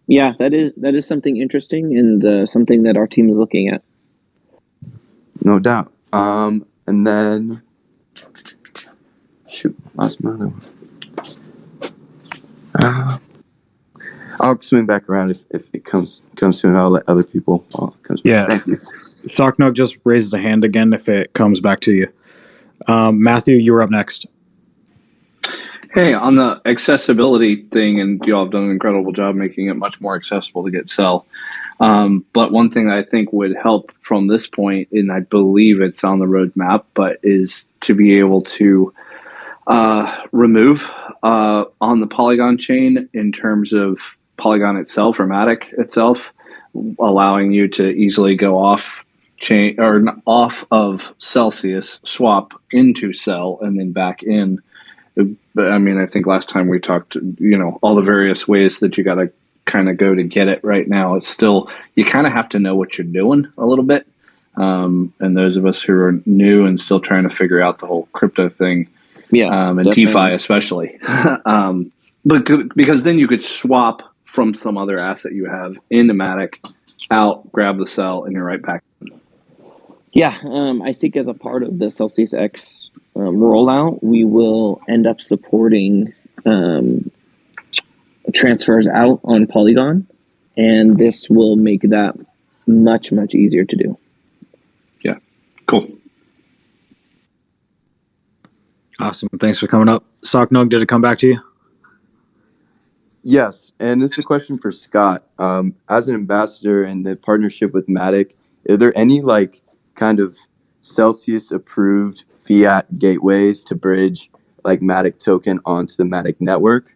That is something interesting and something that our team is looking at. No doubt. And then lost my other one. I'll swing back around if it comes to me. I'll let other people. Yeah. Thank you. Socknug just raises a hand again if it comes back to you. Matthew, you're up next. Hey, on the accessibility thing, and you all have done an incredible job making it much more accessible to get CEL. But one thing I think would help from this point, and I believe it's on the roadmap, but is to be able to remove on the Polygon chain in terms of Polygon itself or Matic itself, allowing you to easily go off chain or off of Celsius, swap into CEL, and then back in. But I mean, I think last time we talked, all the various ways that you got to kind of go to get it right now. It's still, you kind of have to know what you're doing a little bit. And those of us who are new and still trying to figure out the whole crypto thing, and definitely. DeFi especially, but because then you could swap from some other asset you have into Matic, out, grab the CEL, and you're right back. Yeah, I think as a part of the CELteamSIX rollout, we will end up supporting transfers out on Polygon, and this will make that much, much easier to do. Yeah, cool. Awesome. Thanks for coming up. Socknug, did it come back to you? Yes, and this is a question for Scott. As an ambassador in the partnership with Matic, are there any kind of Celsius approved fiat gateways to bridge Matic token onto the Matic network?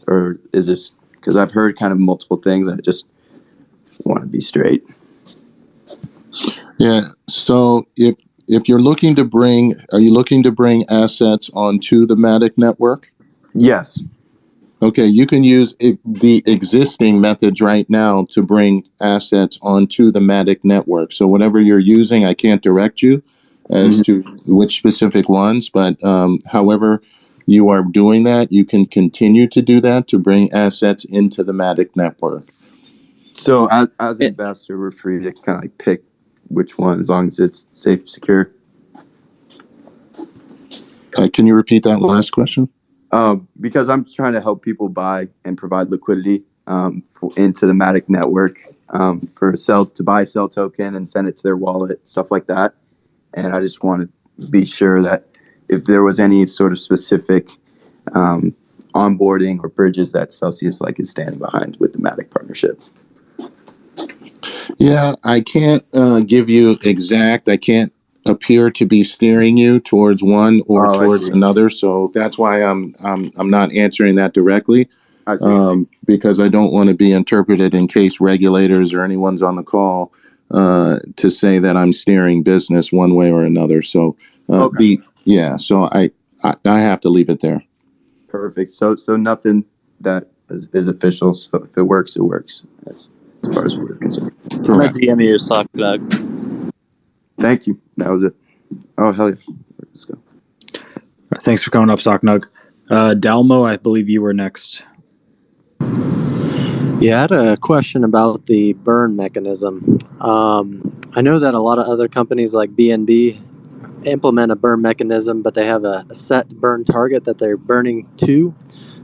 Or is this, because I've heard kind of multiple things and I just want to be straight. Yeah. So if you're looking to bring, are you looking to bring assets onto the Matic network? Yes. Okay, you can use the existing methods right now to bring assets onto the Matic network. So whatever you're using, I can't direct you as to which specific ones, but however you are doing that, you can continue to do that to bring assets into the Matic network. So as an ambassador, we're free to kind of pick which one as long as it's safe, secure. Can you repeat that last question? Because I'm trying to help people buy and provide liquidity into the Matic network for to buy CEL token and send it to their wallet, stuff like that. And I just want to be sure that if there was any sort of specific onboarding or bridges that Celsius is standing behind with the Matic partnership. Yeah, I can't give you exact. I can't appear to be steering you towards one or towards another, so that's why I'm not answering that directly. I see. Because I don't want to be interpreted in case regulators or anyone's on the call to say that I'm steering business one way or another. So so I have to leave it there. Perfect. So nothing that is official. So if it works, it works. As far as we're concerned. Correct. DM you, Socknug. Thank you. That was it. Oh, hell yeah. Let's go. Thanks for coming up, Socknug. Dalmo, I believe you were next. Yeah, I had a question about the burn mechanism. I know that a lot of other companies like BNB implement a burn mechanism, but they have a set burn target that they're burning to.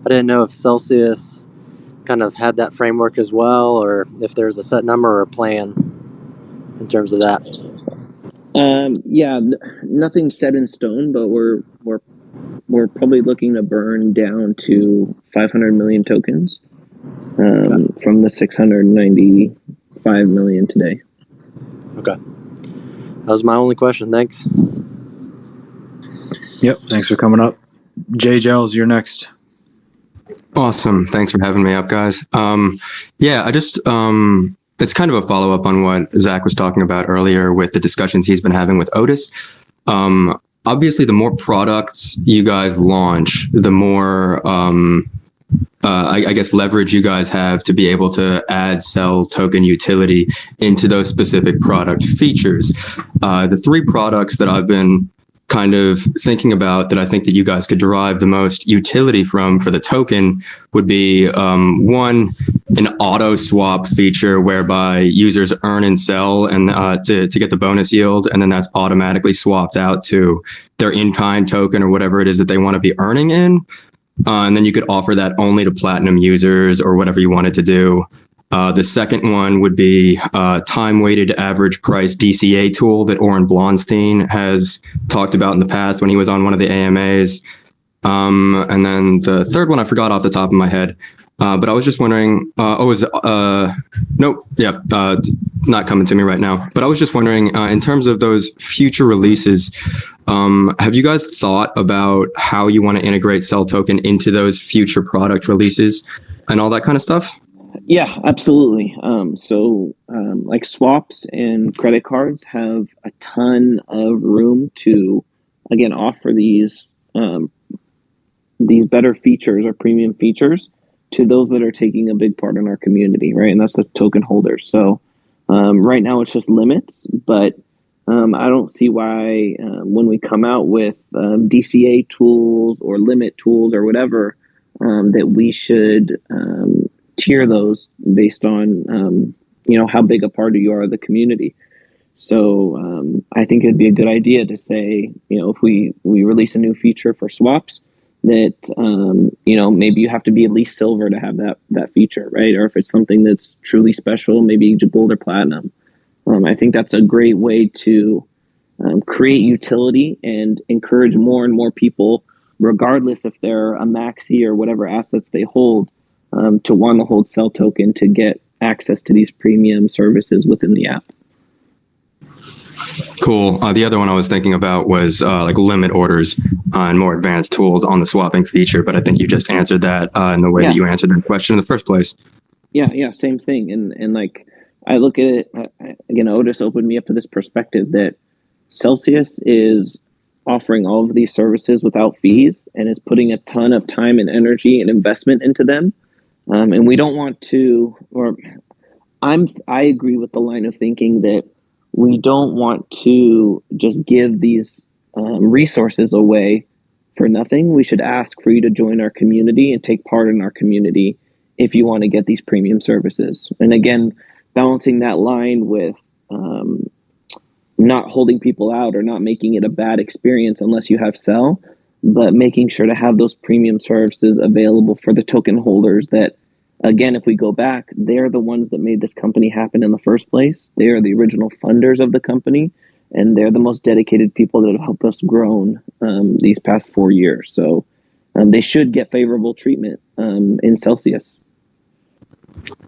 I didn't know if Celsius kind of had that framework as well, or if there's a set number or a plan in terms of that. Nothing set in stone, but we're probably looking to burn down to 500 million tokens from the 695 million today. Okay. That was my only question. Thanks. Yep. Thanks for coming up. Jay Gels, you're next. Awesome. Thanks for having me up, guys. I just, it's kind of a follow-up on what Zach was talking about earlier with the discussions he's been having with Otis. Obviously, the more products you guys launch, the more, I guess, leverage you guys have to be able to add CEL token utility into those specific product features. The three products that I've been kind of thinking about that I think that you guys could derive the most utility from for the token would be one, an auto swap feature whereby users earn in CEL and to get the bonus yield, and then that's automatically swapped out to their in-kind token or whatever it is that they want to be earning in. And then you could offer that only to platinum users or whatever you wanted to do. The second one would be time-weighted average price DCA tool that Oren Blonstein has talked about in the past when he was on one of the AMAs. And then the third one I forgot off the top of my head, but I was just wondering. Not coming to me right now. But I was just wondering, in terms of those future releases, have you guys thought about how you want to integrate CEL token into those future product releases and all that kind of stuff? Yeah, absolutely. Like swaps and credit cards have a ton of room to, again, offer these better features or premium features to those that are taking a big part in our community, right? And that's the token holders. So right now it's just limits, but I don't see why when we come out with DCA tools or limit tools or whatever, that we should tier those based on how big a part you are of the community. So I think it'd be a good idea to say, if we release a new feature for swaps, that maybe you have to be at least silver to have that feature, right? Or if it's something that's truly special, maybe gold or platinum. I think that's a great way to create utility and encourage more and more people, regardless if they're a maxi or whatever assets they hold, to want to hold CEL token to get access to these premium services within the app. Cool. The other one I was thinking about was like limit orders and more advanced tools on the swapping feature, but I think you just answered that in the way that you answered that question in the first place. Yeah, same thing. And like I look at it again, Otis opened me up to this perspective that Celsius is offering all of these services without fees and is putting a ton of time and energy and investment into them. And we don't want to, I agree with the line of thinking that we don't want to just give these resources away for nothing. We should ask for you to join our community and take part in our community if you want to get these premium services. And again, balancing that line with not holding people out or not making it a bad experience unless you have CEL, but making sure to have those premium services available for the token holders that, again, if we go back, they're the ones that made this company happen in the first place. They are the original funders of the company, and they're the most dedicated people that have helped us grow these past 4 years. So they should get favorable treatment in Celsius.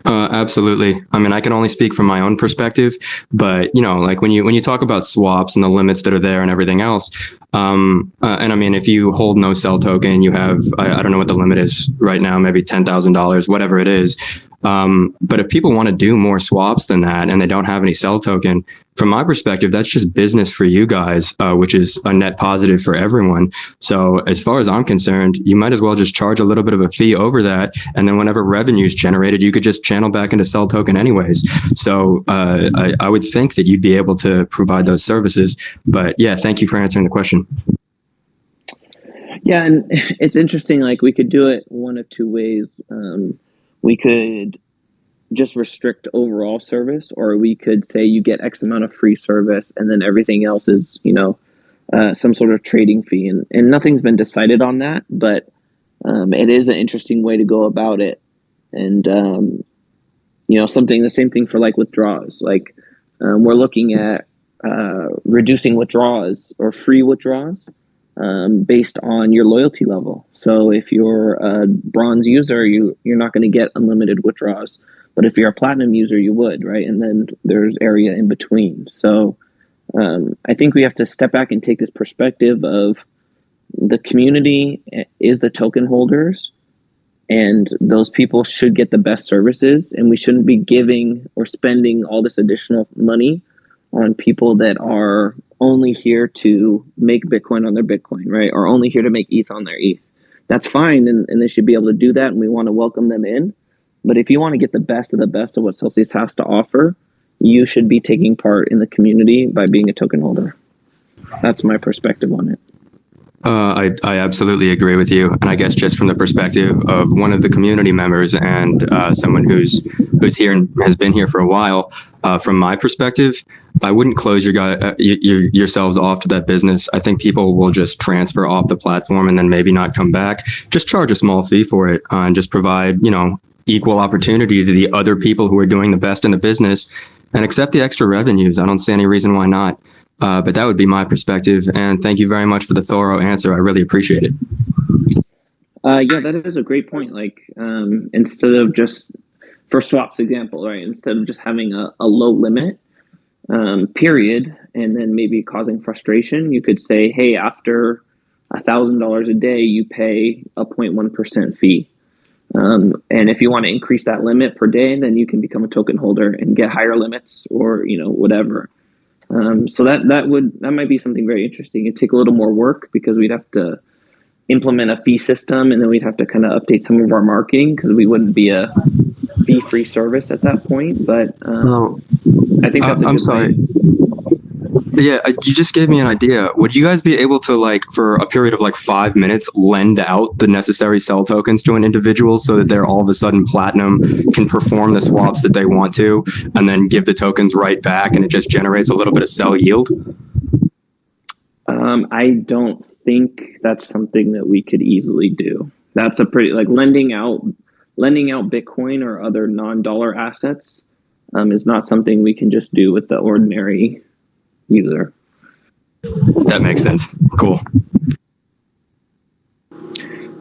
Absolutely. I mean, I can only speak from my own perspective, but like when you talk about swaps and the limits that are there and everything else, and I mean, if you hold no CEL token, you have I don't know what the limit is right now, maybe $10,000, whatever it is. But if people want to do more swaps than that and they don't have any CEL token, from my perspective, that's just business for you guys, which is a net positive for everyone. So as far as I'm concerned, you might as well just charge a little bit of a fee over that. And then whenever revenue is generated, you could just channel back into CEL token anyways. So I would think that you'd be able to provide those services. But yeah, thank you for answering the question. Yeah, and it's interesting, like we could do it one of two ways. We could just restrict overall service, or we could say you get X amount of free service and then everything else is, some sort of trading fee. And nothing's been decided on that, but it is an interesting way to go about it. And, the same thing for like withdrawals. Like we're looking at reducing withdrawals or free withdrawals based on your loyalty level. So if you're a bronze user, you're not going to get unlimited withdrawals. But if you're a platinum user, you would, right? And then there's area in between. So I think we have to step back and take this perspective of the community is the token holders, and those people should get the best services, and we shouldn't be giving or spending all this additional money on people that are only here to make Bitcoin on their Bitcoin, right? Or only here to make ETH on their ETH. That's fine, and they should be able to do that, and we want to welcome them in. But if you want to get the best of what Celsius has to offer, you should be taking part in the community by being a token holder. That's my perspective on it. I absolutely agree with you, and I guess just from the perspective of one of the community members and someone who's here and has been here for a while, from my perspective, I wouldn't close yourselves off to that business. I think people will just transfer off the platform and then maybe not come back. Just charge a small fee for it and just provide equal opportunity to the other people who are doing the best in the business and accept the extra revenues. I don't see any reason why not. But that would be my perspective. And thank you very much for the thorough answer. I really appreciate it. Yeah, that is a great point. Like instead of just, for swaps example, right? Instead of just having a low limit, period, and then maybe causing frustration, you could say, hey, after $1,000 a day, you pay a 0.1% fee. And if you want to increase that limit per day, then you can become a token holder and get higher limits, or whatever. So that might be something very interesting. It'd take a little more work because we'd have to implement a fee system, and then we'd have to kind of update some of our marketing because we wouldn't be a fee-free service at that point. But I think that's a I'm good sorry. plan. Yeah, you just gave me an idea. Would you guys be able to, like, for a period of like 5 minutes, lend out the necessary CEL tokens to an individual so that they're all of a sudden platinum, can perform the swaps that they want to, and then give the tokens right back, and it just generates a little bit of CEL yield? I don't think that's something that we could easily do. That's a pretty, like, lending out Bitcoin or other non-dollar assets is not something we can just do with the ordinary user. That makes sense. Cool.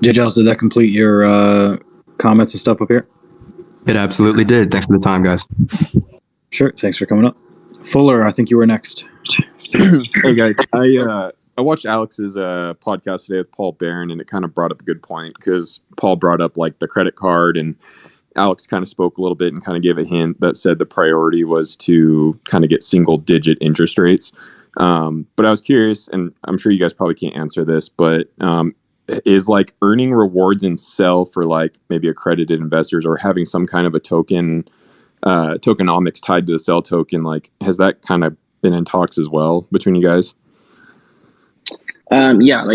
JJL, did that complete your comments and stuff up here? It absolutely did. Thanks for the time, guys. Sure. Thanks for coming up. Fuller, I think you were next. Hey guys, I watched Alex's podcast today with Paul Barron, and it kind of brought up a good point because Paul brought up like the credit card, and Alex kind of spoke a little bit and kind of gave a hint that said the priority was to kind of get single digit interest rates. But I was curious, and I'm sure you guys probably can't answer this, but is like earning rewards in CEL for like maybe accredited investors or having some kind of a tokenomics tied to the CEL token, like has that kind of been in talks as well between you guys? Yeah,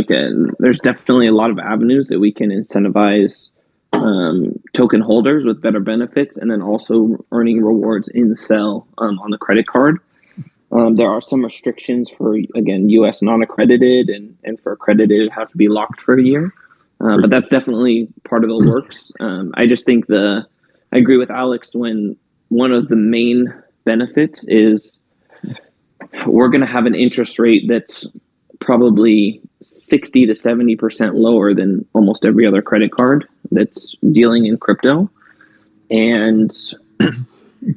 there's definitely a lot of avenues that we can incentivize token holders with better benefits, and then also earning rewards in CEL on the credit card. There are some restrictions for, again, U.S. non-accredited, and for accredited have to be locked for a year. But that's definitely part of the works. I just think I agree with Alex when one of the main benefits is we're going to have an interest rate that's probably 60 to 70% lower than almost every other credit card that's dealing in crypto. And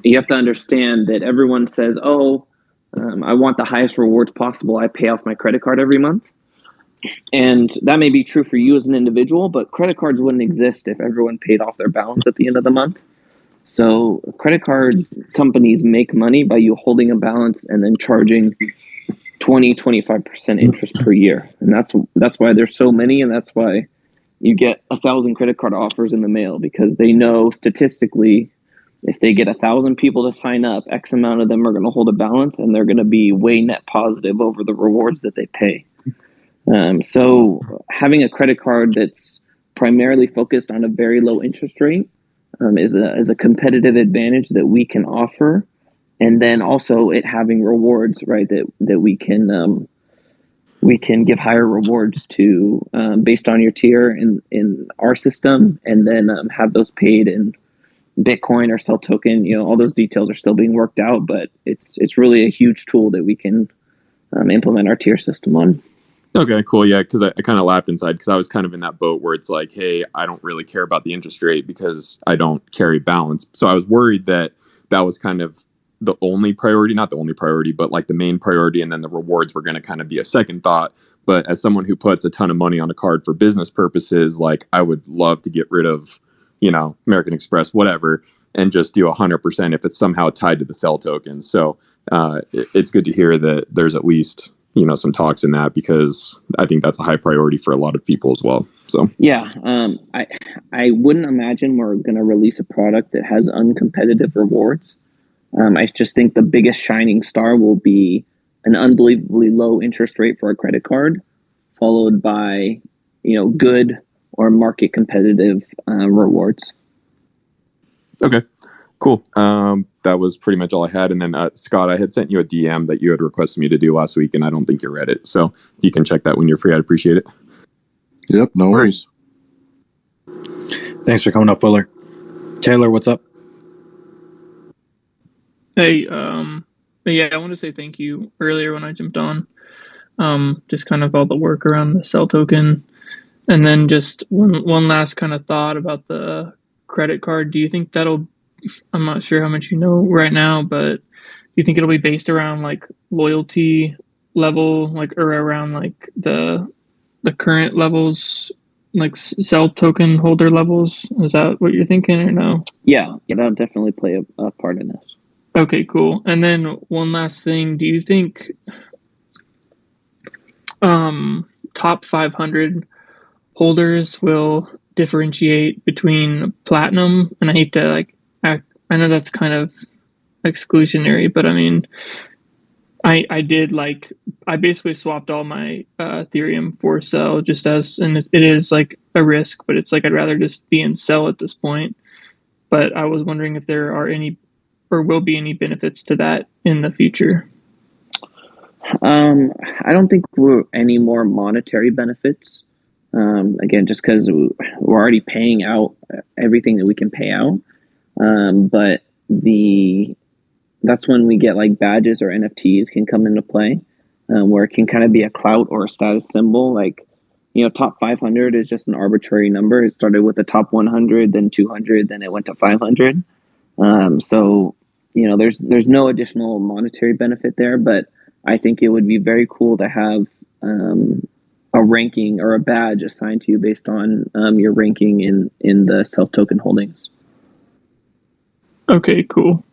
you have to understand that everyone says, I want the highest rewards possible. I pay off my credit card every month. And that may be true for you as an individual, but credit cards wouldn't exist if everyone paid off their balance at the end of the month. So credit card companies make money by you holding a balance and then charging 20-25% interest per year. And that's why there's so many, and that's why you get 1,000 credit card offers in the mail, because they know statistically if they get 1,000 people to sign up, X amount of them are going to hold a balance, and they're going to be way net positive over the rewards that they pay. So having a credit card that's primarily focused on a very low interest rate is a competitive advantage that we can offer. And then also it having rewards, right, that we can give higher rewards to based on your tier in our system, and then have those paid in Bitcoin or CEL token. All those details are still being worked out, but it's really a huge tool that we can implement our tier system on. Okay, cool. Yeah, because I kind of laughed inside because I was kind of in that boat where it's like, hey, I don't really care about the interest rate because I don't carry balance. So I was worried that was kind of the only priority, not the only priority, but like the main priority, and then the rewards were going to kind of be a second thought. But as someone who puts a ton of money on a card for business purposes, like I would love to get rid of, American Express, whatever, and just do 100% if it's somehow tied to the CEL token. So it's good to hear that there's at least some talks in that, because I think that's a high priority for a lot of people as well. So yeah, I wouldn't imagine we're going to release a product that has uncompetitive rewards. I just think the biggest shining star will be an unbelievably low interest rate for a credit card, followed by good or market competitive rewards. Okay, cool. That was pretty much all I had. And then Scott, I had sent you a DM that you had requested me to do last week, and I don't think you read it. So if you can check that when you're free, I'd appreciate it. Yep, no worries. Thanks for coming up, Fuller. Taylor, what's up? Hey, yeah, I want to say thank you earlier when I jumped on. Just kind of all the work around the CEL token. And then just one last kind of thought about the credit card. Do you think I'm not sure how much you know right now, but do you think it'll be based around like loyalty level, like, or around like the current levels like CEL token holder levels? Is that what you're thinking, or no? Yeah, that'll definitely play a part in this. Okay, cool. And then one last thing, do you think top 500 holders will differentiate between platinum? And I hate to I know that's kind of exclusionary, but I mean, I basically swapped all my Ethereum for CEL, just as, and it is like a risk, but it's like I'd rather just be in CEL at this point. But I was wondering if there are any or will be any benefits to that in the future. I don't think we're any more monetary benefits. Again, just because we're already paying out everything that we can pay out. But that's when we get like badges or NFTs can come into play, where it can kind of be a clout or a status symbol. Like, top 500 is just an arbitrary number. It started with the top 100, then 200, then it went to 500. So, there's no additional monetary benefit there, but I think it would be very cool to have a ranking or a badge assigned to you based on your ranking in the CEL token holdings. Okay, cool.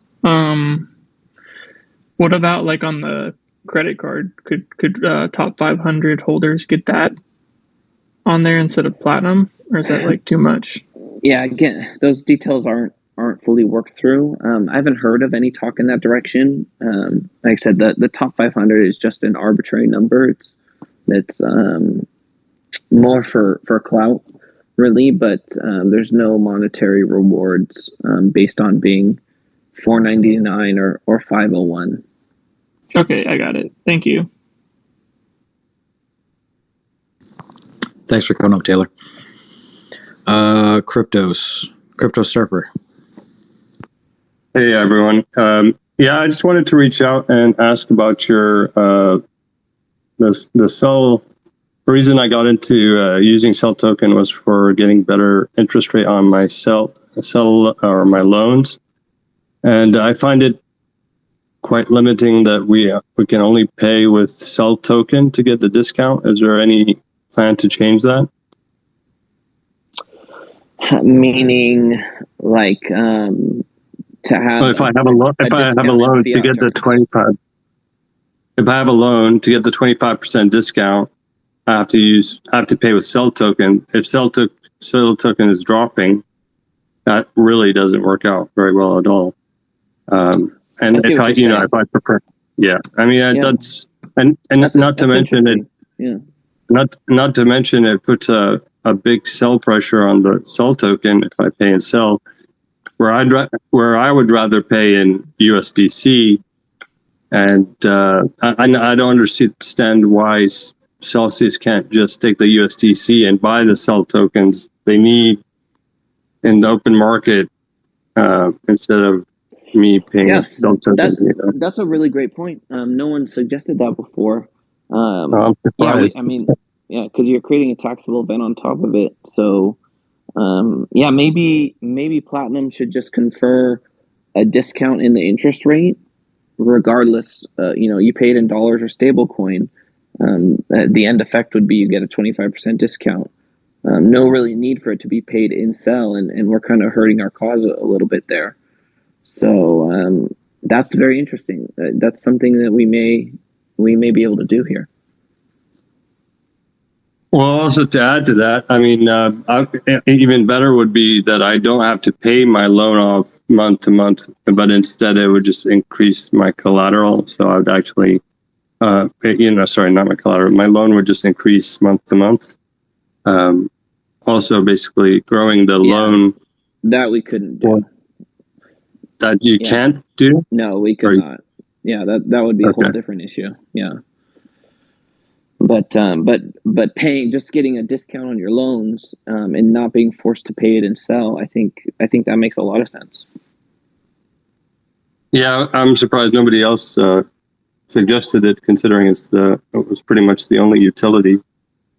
What about like on the credit card? Could top 500 holders get that on there instead of platinum, or is that like too much? Yeah, again, those details aren't fully worked through. I haven't heard of any talk in that direction. Like I said, the top 500 is just an arbitrary number. It's more for clout, really, but there's no monetary rewards based on being 499 or 501. Okay, I got it. Thank you. Thanks for coming up, Taylor. Crypto Surfer. Hey everyone. Yeah, I just wanted to reach out and ask about your the CEL. The reason I got into using CEL token was for getting better interest rate on my CEL or my loans, and I find it quite limiting that we can only pay with CEL token to get the discount. Is there any plan to change that? Meaning, like, to have. Well, if I have a loan to get the 25. If I have a loan to get the 25% discount, I have to pay with CEL token. If CEL token is dropping, that really doesn't work out very well at all. And if I prefer, yeah, I mean, that's not to mention it. Yeah. Not to mention it puts a big sell pressure on the CEL token if I pay in CEL, where I would rather pay in USDC, and I don't understand why Celsius can't just take the USDC and buy the CEL tokens they need in the open market instead of me paying CEL tokens. That's a really great point. No one suggested that before. I'm surprised. Because you're creating a taxable event on top of it. So, maybe Platinum should just confer a discount in the interest rate, regardless. You paid in dollars or stablecoin. The end effect would be you get a 25% discount. No really need for it to be paid in CEL, and we're kind of hurting our cause a little bit there. So that's very interesting. That's something that we may be able to do here. Well, also to add to that, I mean, even better would be that I don't have to pay my loan off month to month, but instead it would just increase my collateral. So I would actually, sorry, not my collateral. My loan would just increase month to month. Also, basically growing the loan. That we couldn't do. That you can't do? No, we could not. Yeah, that would be a whole different issue. Yeah. But paying, just getting a discount on your loans and not being forced to pay it in CEL, I think that makes a lot of sense. Yeah, I'm surprised nobody else suggested it, considering it was pretty much the only utility.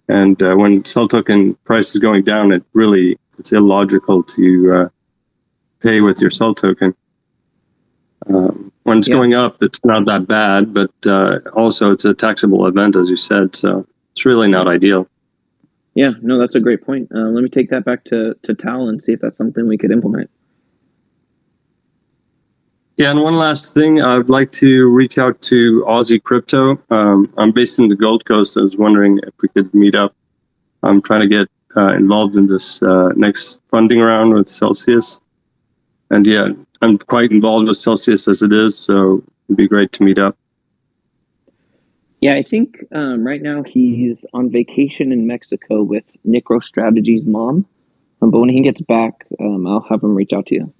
And when CEL token price is going down, it's illogical to pay with your CEL token. When it's going up, it's not that bad, but also it's a taxable event, as you said, so it's really not ideal. Yeah, no, that's a great point. Let me take that back to Tal and see if that's something we could implement. Yeah, and one last thing, I'd like to reach out to Aussie Crypto. I'm based in the Gold Coast. I was wondering if we could meet up. I'm trying to get involved in this next funding round with Celsius. And yeah, I'm quite involved with Celsius as it is, so it'd be great to meet up. Yeah, I think right now he's on vacation in Mexico with NicroStrategy's mom. But when he gets back, I'll have him reach out to you.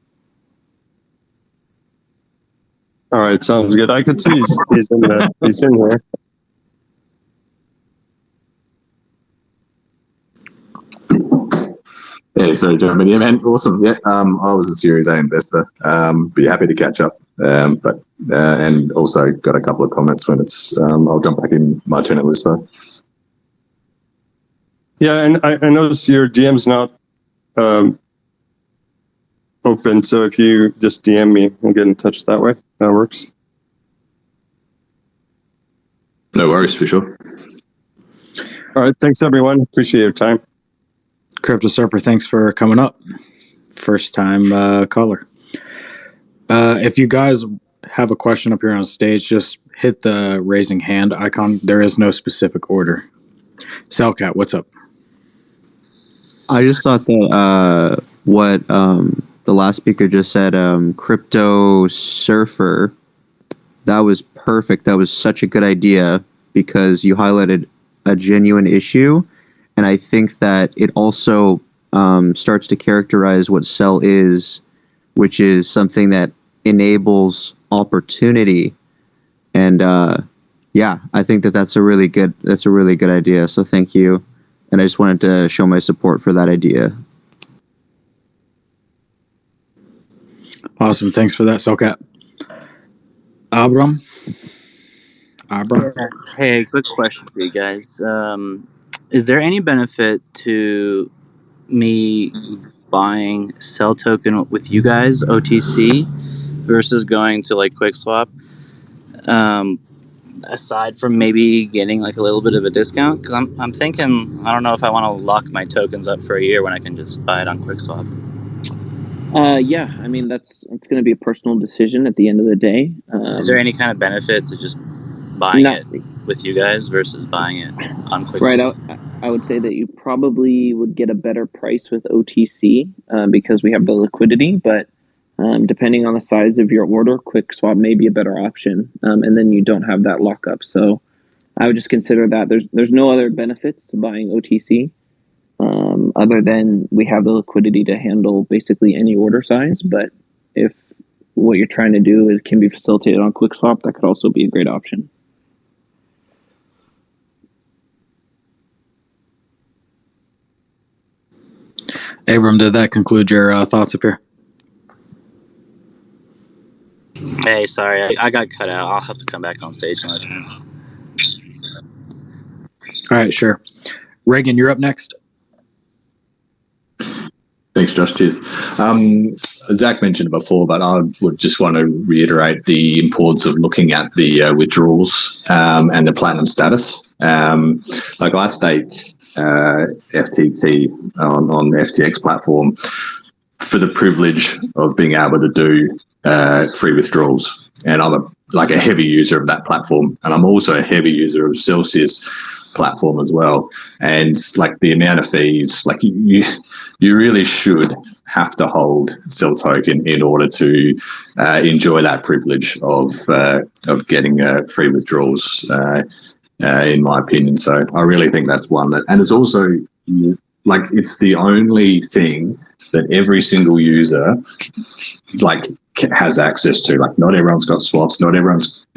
All right, sounds good. I could see he's in here. Yeah, so Jeremy, yeah, man, awesome. Yeah, I was a Series A investor. Be happy to catch up. And also got a couple of comments when it's. I'll jump back in my tenant list though. Yeah, and I noticed your DM's not open, so if you just DM me, I'll get in touch that way. That works. No worries, for sure. All right, thanks everyone. Appreciate your time. Crypto Surfer, thanks for coming up. First time caller. If you guys have a question up here on stage, just hit the raising hand icon. There is no specific order. Cellcat, what's up? I just thought that what the last speaker just said, Crypto Surfer, that was perfect. That was such a good idea because you highlighted a genuine issue. And I think that it also starts to characterize what CEL is, which is something that enables opportunity. And yeah, I think that that's a really good idea. So thank you. And I just wanted to show my support for that idea. Awesome. Thanks for that, Cellcat. Abram? Hey, quick question for you guys. Is there any benefit to me buying CEL token with you guys, OTC, versus going to like QuickSwap? Aside from maybe getting like a little bit of a discount, because I'm thinking I don't know if I want to lock my tokens up for a year when I can just buy it on QuickSwap. Yeah, I mean it's going to be a personal decision at the end of the day. Is there any kind of benefit to just buying it with you guys versus buying it on QuickSwap? Right, I would say that you probably would get a better price with OTC because we have the liquidity, but depending on the size of your order, QuickSwap may be a better option, and then you don't have that lockup. So I would just consider that there's no other benefits to buying OTC other than we have the liquidity to handle basically any order size. But if what you're trying to do can be facilitated on QuickSwap, that could also be a great option. Abram, did that conclude your thoughts up here? Hey, sorry, I got cut out. I'll have to come back on stage another time. All right, sure. Reagan, you're up next. Thanks, Josh. Cheers. Zach mentioned it before, but I would just want to reiterate the importance of looking at the withdrawals and the platinum status. Like I stake FTT on the FTX platform for the privilege of being able to do free withdrawals. And I'm a heavy user of that platform. And I'm also a heavy user of Celsius platform as well. And like the amount of fees, like you really should have to hold CEL token in order to enjoy that privilege of getting free withdrawals, in my opinion. So I really think that's one that, and it's also like it's the only thing that every single user like has access to. Like not everyone's got swaps. The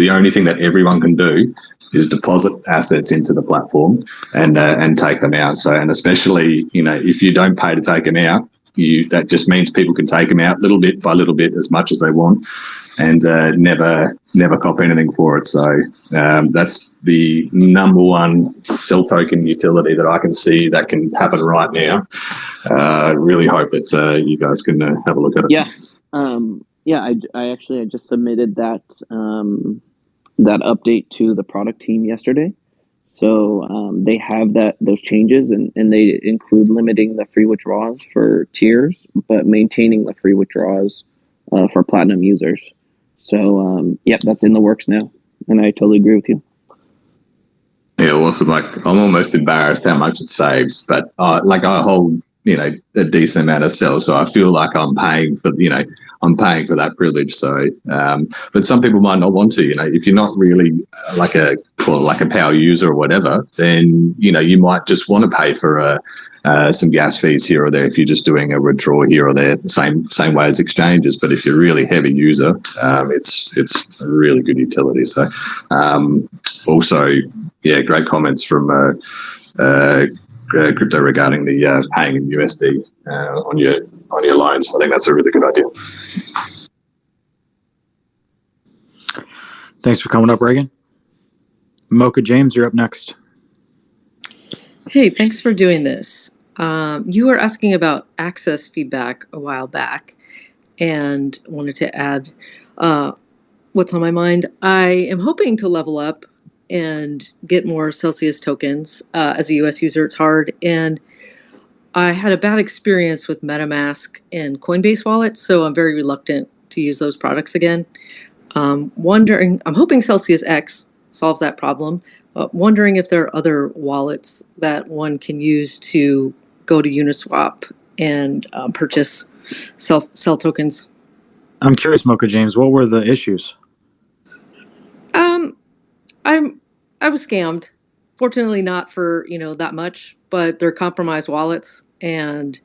only thing that everyone can do is deposit assets into the platform and take them out. So, and especially, if you don't pay to take them out, that just means people can take them out little bit by little bit as much as they want and never cop anything for it. So that's the number one CEL token utility that I can see that can happen right now. I really hope that you guys can have a look at it. Yeah. I just submitted that that update to the product team yesterday. So they have those changes, and they include limiting the free withdrawals for tiers, but maintaining the free withdrawals for platinum users. So yep, that's in the works now, and I totally agree with you. Yeah, awesome. Like, I'm almost embarrassed how much it saves, but like I hold, a decent amount of CEL, so I feel like I'm paying for, I'm paying for that privilege. So, but some people might not want to. If you're not really like a power user or whatever, then you might just want to pay for some gas fees here or there if you're just doing a withdrawal here or there, same way as exchanges. But if you're a really heavy user, it's a really good utility. So, also, yeah, great comments from crypto regarding the paying in USD on your loans. I think that's a really good idea. Thanks for coming up, Reagan. Mocha James, you're up next. Hey, thanks for doing this. You were asking about access feedback a while back, and wanted to add what's on my mind. I am hoping to level up and get more Celsius tokens. As a US user, it's hard. And I had a bad experience with MetaMask and Coinbase wallets, so I'm very reluctant to use those products again. I'm hoping CELsiusX solves that problem. Wondering if there are other wallets that one can use to go to Uniswap and purchase CEL tokens. I'm curious, Mocha James, what were the issues? I was scammed. Fortunately, not for that much, but they're compromised wallets, and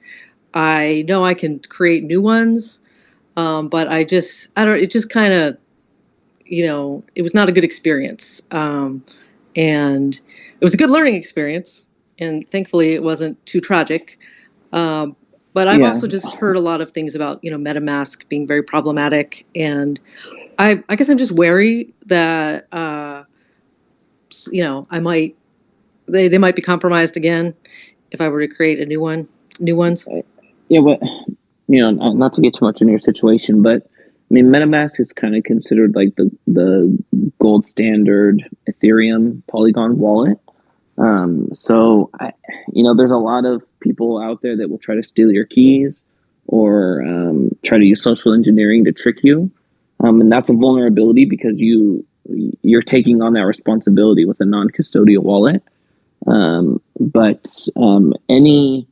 I know I can create new ones, but I don't. It just kind of, it was not a good experience, and it was a good learning experience, and thankfully it wasn't too tragic. But I've also just heard a lot of things about MetaMask being very problematic, and I guess I'm just wary that they might be compromised again if I were to create a new ones. Yeah, but not to get too much into your situation, but I mean, MetaMask is kind of considered like the gold standard Ethereum Polygon wallet. So there's a lot of people out there that will try to steal your keys or try to use social engineering to trick you, and that's a vulnerability because you're taking on that responsibility with a non-custodial wallet. But any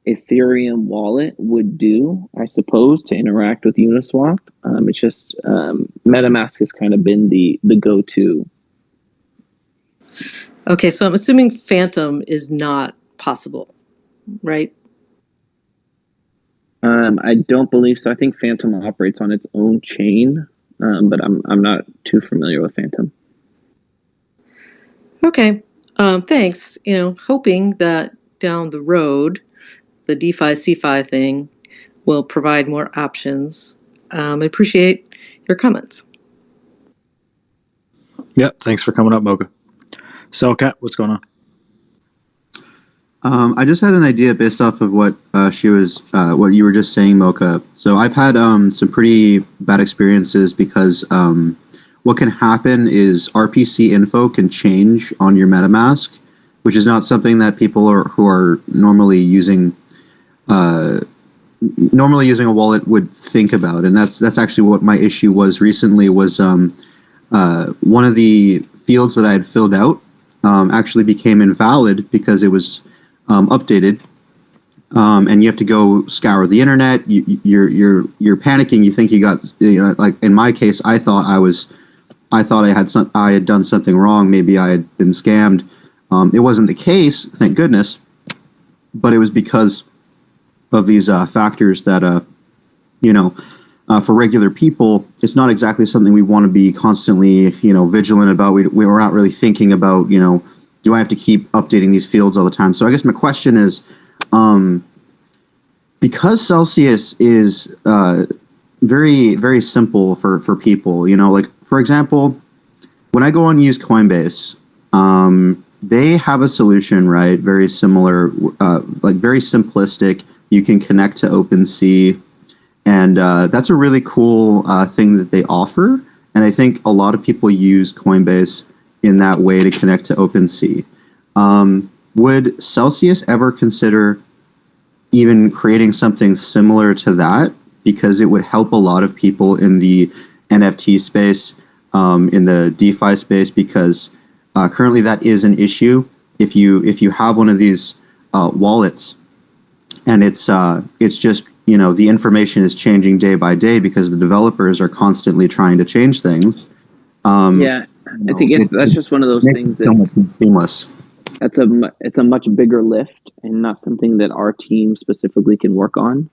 Ethereum wallet would do, I suppose, to interact with Uniswap. It's just MetaMask has kind of been the go-to. Okay, so I'm assuming Phantom is not possible, right? I don't believe so. I think Phantom operates on its own chain, but I'm not too familiar with Phantom. Okay, thanks. Hoping that down the road, the DeFi CeFi thing will provide more options. I appreciate your comments. Yep, thanks for coming up, Mocha. Cellcat, what's going on? I just had an idea based off of what what you were just saying, Mocha. So I've had some pretty bad experiences because what can happen is RPC info can change on your MetaMask, which is not something that people who are normally using a wallet would think about. And that's actually what my issue was recently. Was one of the fields that I had filled out actually became invalid because it was updated, and you have to go scour the internet. You're panicking. You think you got, like in my case, I thought I had done something wrong. Maybe I had been scammed. It wasn't the case, thank goodness, but it was because of these factors that for regular people, it's not exactly something we want to be constantly vigilant about. We're not really thinking about do I have to keep updating these fields all the time? So I guess my question is, because Celsius is very, very simple for people, like, for example, when I go and use Coinbase, they have a solution, right? Very similar, like very simplistic. You can connect to OpenSea, and that's a really cool thing that they offer. And I think a lot of people use Coinbase in that way to connect to OpenSea. Would Celsius ever consider even creating something similar to that? Because it would help a lot of people in the NFT space, in the DeFi space, because currently that is an issue. If you have one of these wallets, and it's just, you know, the information is changing day by day because the developers are constantly trying to change things. Yeah, I think that's just one of those things so much seamless. It's a much bigger lift and not something that our team specifically can work on.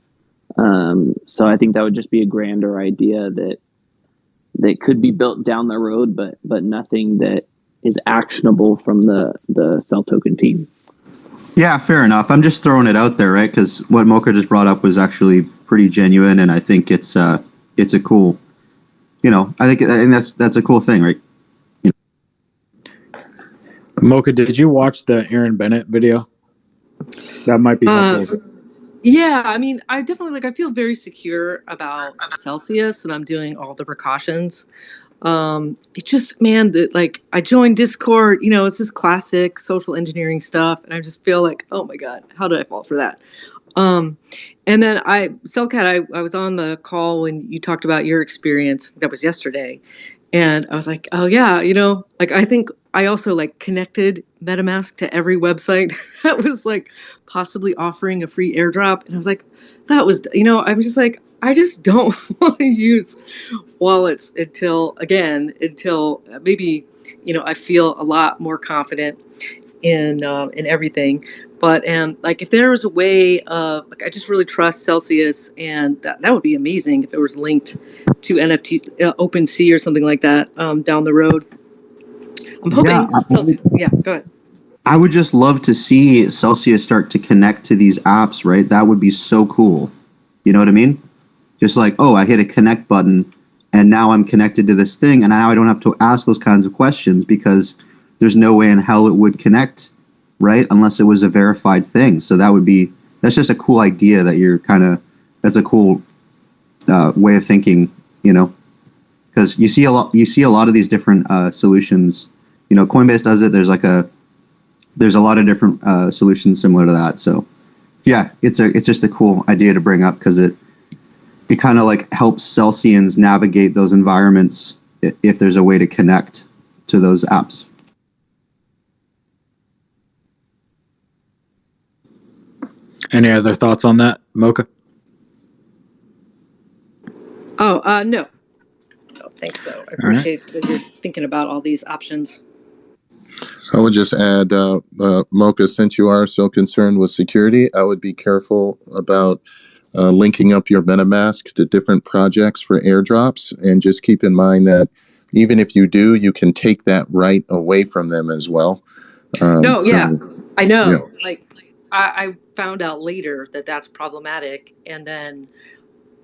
So I think that would just be a grander idea that could be built down the road, but nothing that is actionable from the CEL token team. Yeah, fair enough. I'm just throwing it out there, right? Because what Mocha just brought up was actually pretty genuine, and I think it's a cool, you know, I think that's a cool thing, right? You know. Mocha, did you watch the Aaron Bennett video? That might be helpful. Yeah, I mean, I definitely I feel very secure about Celsius, and I'm doing all the precautions. It just, man, I joined Discord, you know, it's just classic social engineering stuff, and I just feel like, oh my god, how did I fall for that? And then Cellcat, I was on the call when you talked about your experience. That was yesterday, and I was like, oh yeah, you know, I think I also connected MetaMask to every website that was possibly offering a free airdrop, and I was like, that was, you know, I was just like, I just don't want to use wallets until maybe, you know, I feel a lot more confident in everything. But if there was a way of I just really trust Celsius, and that would be amazing if it was linked to NFT OpenSea or something like that down the road. I'm hoping Celsius. Yeah, go ahead. I would just love to see Celsius start to connect to these apps, right? That would be so cool. You know what I mean? Just oh, I hit a connect button and now I'm connected to this thing, and now I don't have to ask those kinds of questions because there's no way in hell it would connect, right? Unless it was a verified thing. So that's just a cool idea that that's a cool way of thinking, you know, because you see a lot of these different solutions. You know, Coinbase does it. There's a lot of different solutions similar to that. So yeah, it's just a cool idea to bring up because it kind of helps Celsians navigate those environments if there's a way to connect to those apps. Any other thoughts on that, Mocha? Oh, no. I don't think so. I appreciate that you're thinking about all these options. I would just add, Mocha, since you are so concerned with security, I would be careful about linking up your MetaMask to different projects for airdrops, and just keep in mind that even if you do, you can take that right away from them as well. No, yeah, I know. Yeah. I found out later that that's problematic, and then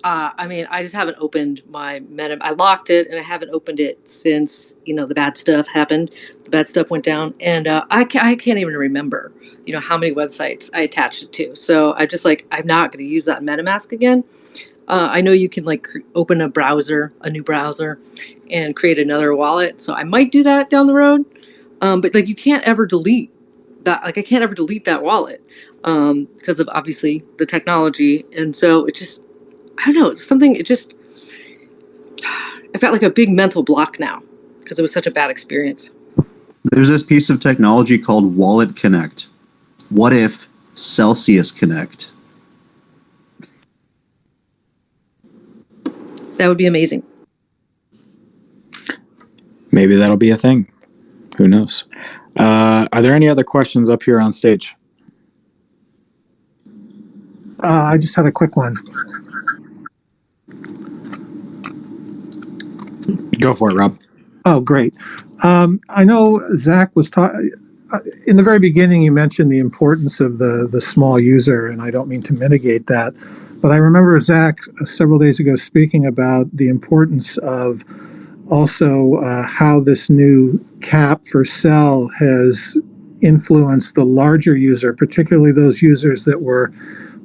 I mean, I just haven't opened my I locked it, and I haven't opened it since, you know, the bad stuff happened. The bad stuff went down, and I can't even remember, you know, how many websites I attached it to. So I just I'm not going to use that MetaMask again. I know you can open a new browser, and create another wallet. So I might do that down the road. But you can't ever delete that. I can't ever delete that wallet because of obviously the technology. And so it just, I don't know, it's something, I've got a big mental block now because it was such a bad experience. There's this piece of technology called Wallet Connect. What if Celsius Connect? That would be amazing. Maybe that'll be a thing. Who knows? Are there any other questions up here on stage? I just had a quick one. Go for it, Rob. Oh, great. I know Zach was talking in the very beginning. You mentioned the importance of the small user, and I don't mean to mitigate that, but I remember Zach several days ago speaking about the importance of also how this new cap for CEL has influenced the larger user, particularly those users that were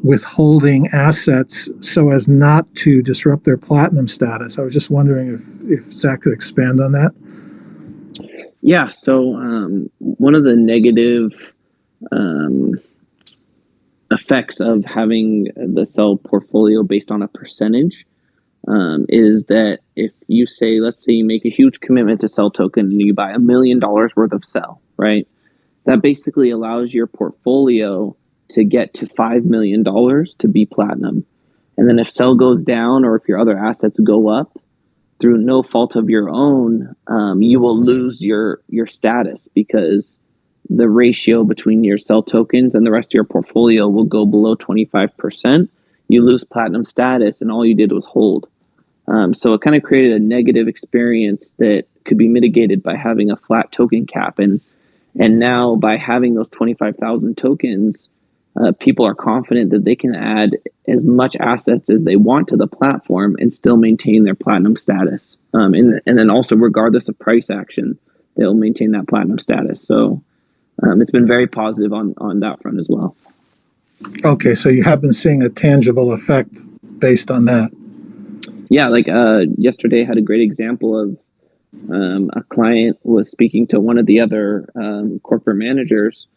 withholding assets so as not to disrupt their platinum status. I was just wondering if Zach could expand on that. Yeah, so one of the negative effects of having the CEL portfolio based on a percentage is that if you say, let's say you make a huge commitment to CEL token and you buy $1 million worth of CEL, right? That basically allows your portfolio to get to $5 million to be platinum. And then if CEL goes down or if your other assets go up through no fault of your own, you will lose your status because the ratio between your CEL tokens and the rest of your portfolio will go below 25%. You lose platinum status and all you did was hold. So it kind of created a negative experience that could be mitigated by having a flat token cap. And now by having those 25,000 tokens, people are confident that they can add as much assets as they want to the platform and still maintain their platinum status. And then also, regardless of price action, they'll maintain that platinum status. So it's been very positive on that front as well. Okay, so you have been seeing a tangible effect based on that. Yeah, like yesterday I had a great example of a client was speaking to one of the other corporate managers,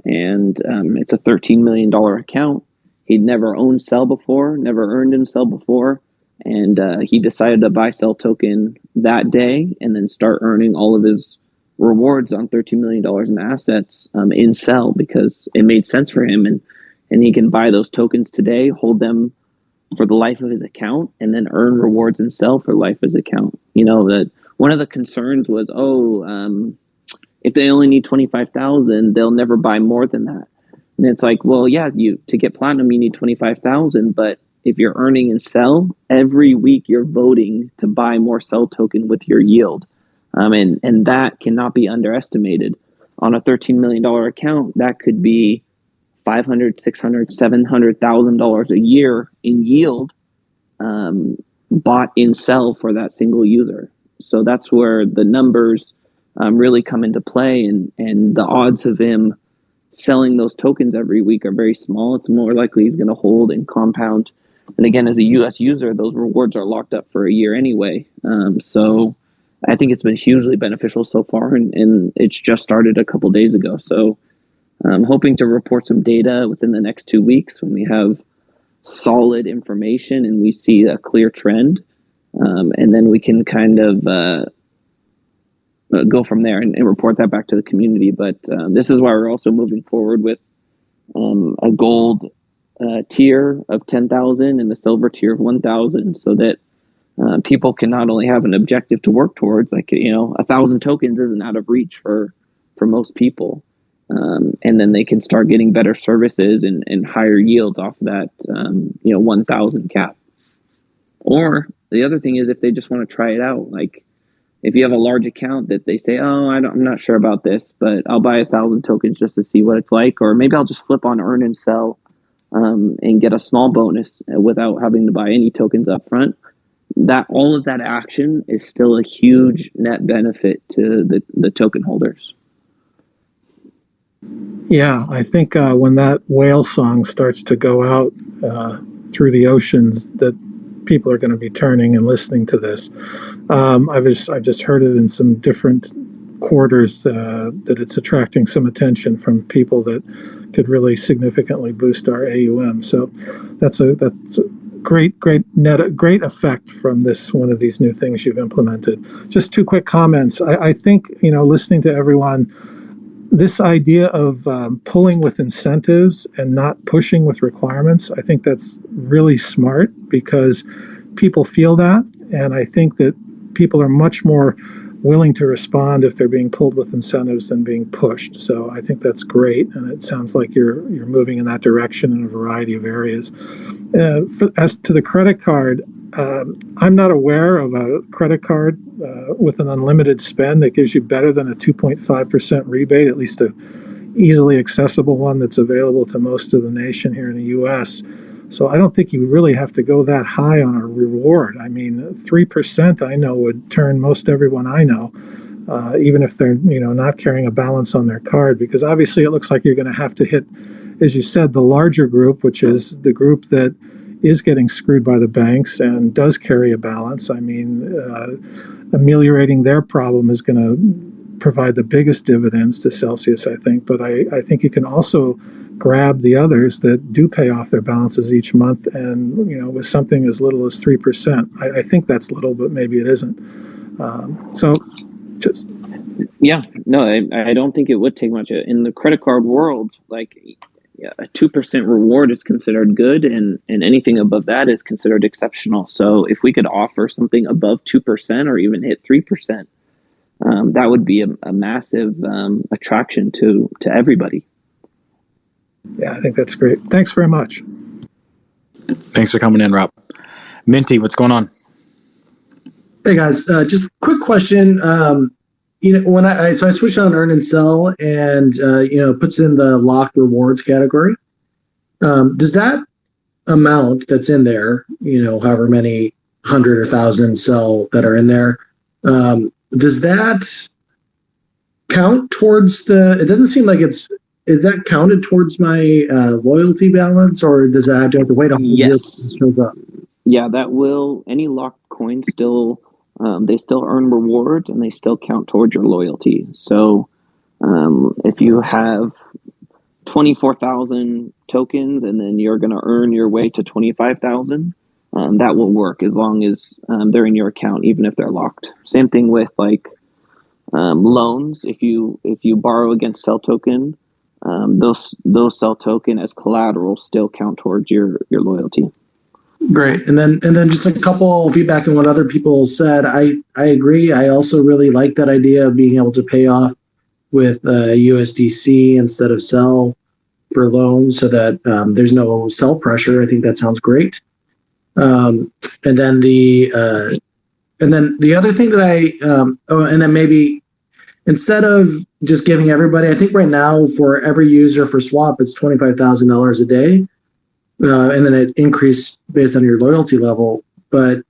and it's a $13 million account. He'd never owned CEL before, never earned in CEL before, and he decided to buy CEL token that day and then start earning all of his rewards on $13 million in assets in CEL because it made sense for him, and he can buy those tokens today, hold them for the life of his account, and then earn rewards in CEL for life of his account. You know, that one of the concerns was, if they only need 25,000, they'll never buy more than that. And it's like, well, yeah, to get platinum, you need 25,000, but if you're earning in CEL, every week you're voting to buy more CEL token with your yield. And that cannot be underestimated. On a $13 million account, that could be $500,000, $600,000, $700,000 a year in yield bought in CEL for that single user. So that's where the numbers really come into play, and the odds of him selling those tokens every week are very small. It's more likely he's going to hold and compound. And again, as a US user, those rewards are locked up for a year anyway. So I think it's been hugely beneficial so far, and it's just started a couple days ago. So I'm hoping to report some data within the next 2 weeks when we have solid information and we see a clear trend. And then we can kind of go from there and report that back to the community. But this is why we're also moving forward with a gold tier of 10,000 and a silver tier of 1,000, so that people can not only have an objective to work towards, like, 1,000 tokens isn't out of reach for most people. And then they can start getting better services and higher yields off of that, 1,000 cap. Or the other thing is, if they just want to try it out, like if you have a large account that they say, I'm not sure about this, but I'll buy 1,000 tokens just to see what it's like, or maybe I'll just flip on earn and sell and get a small bonus without having to buy any tokens up front. That all of that action is still a huge net benefit to the token holders. Yeah, I think when that whale song starts to go out through the oceans, that people are going to be turning and listening to this. I've just heard it in some different quarters that it's attracting some attention from people that could really significantly boost our AUM. So that's a great effect from this, one of these new things you've implemented. Just two quick comments. I think, listening to everyone, this idea of pulling with incentives and not pushing with requirements, I think that's really smart because people feel that. And I think that people are much more willing to respond if they're being pulled with incentives than being pushed. So I think that's great. And it sounds like you're moving in that direction in a variety of areas. As to the credit card, I'm not aware of a credit card with an unlimited spend that gives you better than a 2.5% rebate, at least a easily accessible one that's available to most of the nation here in the U.S. So I don't think you really have to go that high on a reward. I mean, 3% I know would turn most everyone I know, even if they're not carrying a balance on their card, because obviously it looks like you're going to have to hit, as you said, the larger group, which is the group that is getting screwed by the banks and does carry a balance. I mean, ameliorating their problem is going to provide the biggest dividends to Celsius, I think. But I think you can also grab the others that do pay off their balances each month, and with something as little as 3%. I think that's little, but maybe it isn't. I don't think it would take much. In the credit card world, a 2% reward is considered good, and anything above that is considered exceptional. So if we could offer something above 2% or even hit 3%, that would be a massive attraction to everybody. Yeah, I think that's great. Thanks very much. Thanks for coming in, Rob. Minty, what's going on? Hey guys, just a quick question. When I switched on Earn and Sell, and puts in the locked rewards category. Does that amount that's in there, however many 100 or 1,000 CEL that are in there, does that count towards it doesn't seem like is that counted towards my loyalty balance, or does that have to wait on Yes. it shows up? Yeah, that will. Any locked coins still, they still earn rewards and they still count towards your loyalty. So if you have 24,000 tokens and then you're going to earn your way to 25,000, that will work as long as they're in your account, even if they're locked. Same thing with loans. If you borrow against CEL token, those CEL token as collateral still count towards your loyalty. Great. And then just a couple feedback on what other people said. I agree. I also really like that idea of being able to pay off with USDC instead of CEL for loans, so that there's no CEL pressure. I think that sounds great. And then the other thing that and then maybe instead of just giving everybody, I think right now for every user for swap, it's $25,000 a day. And then it increased based on your loyalty level. But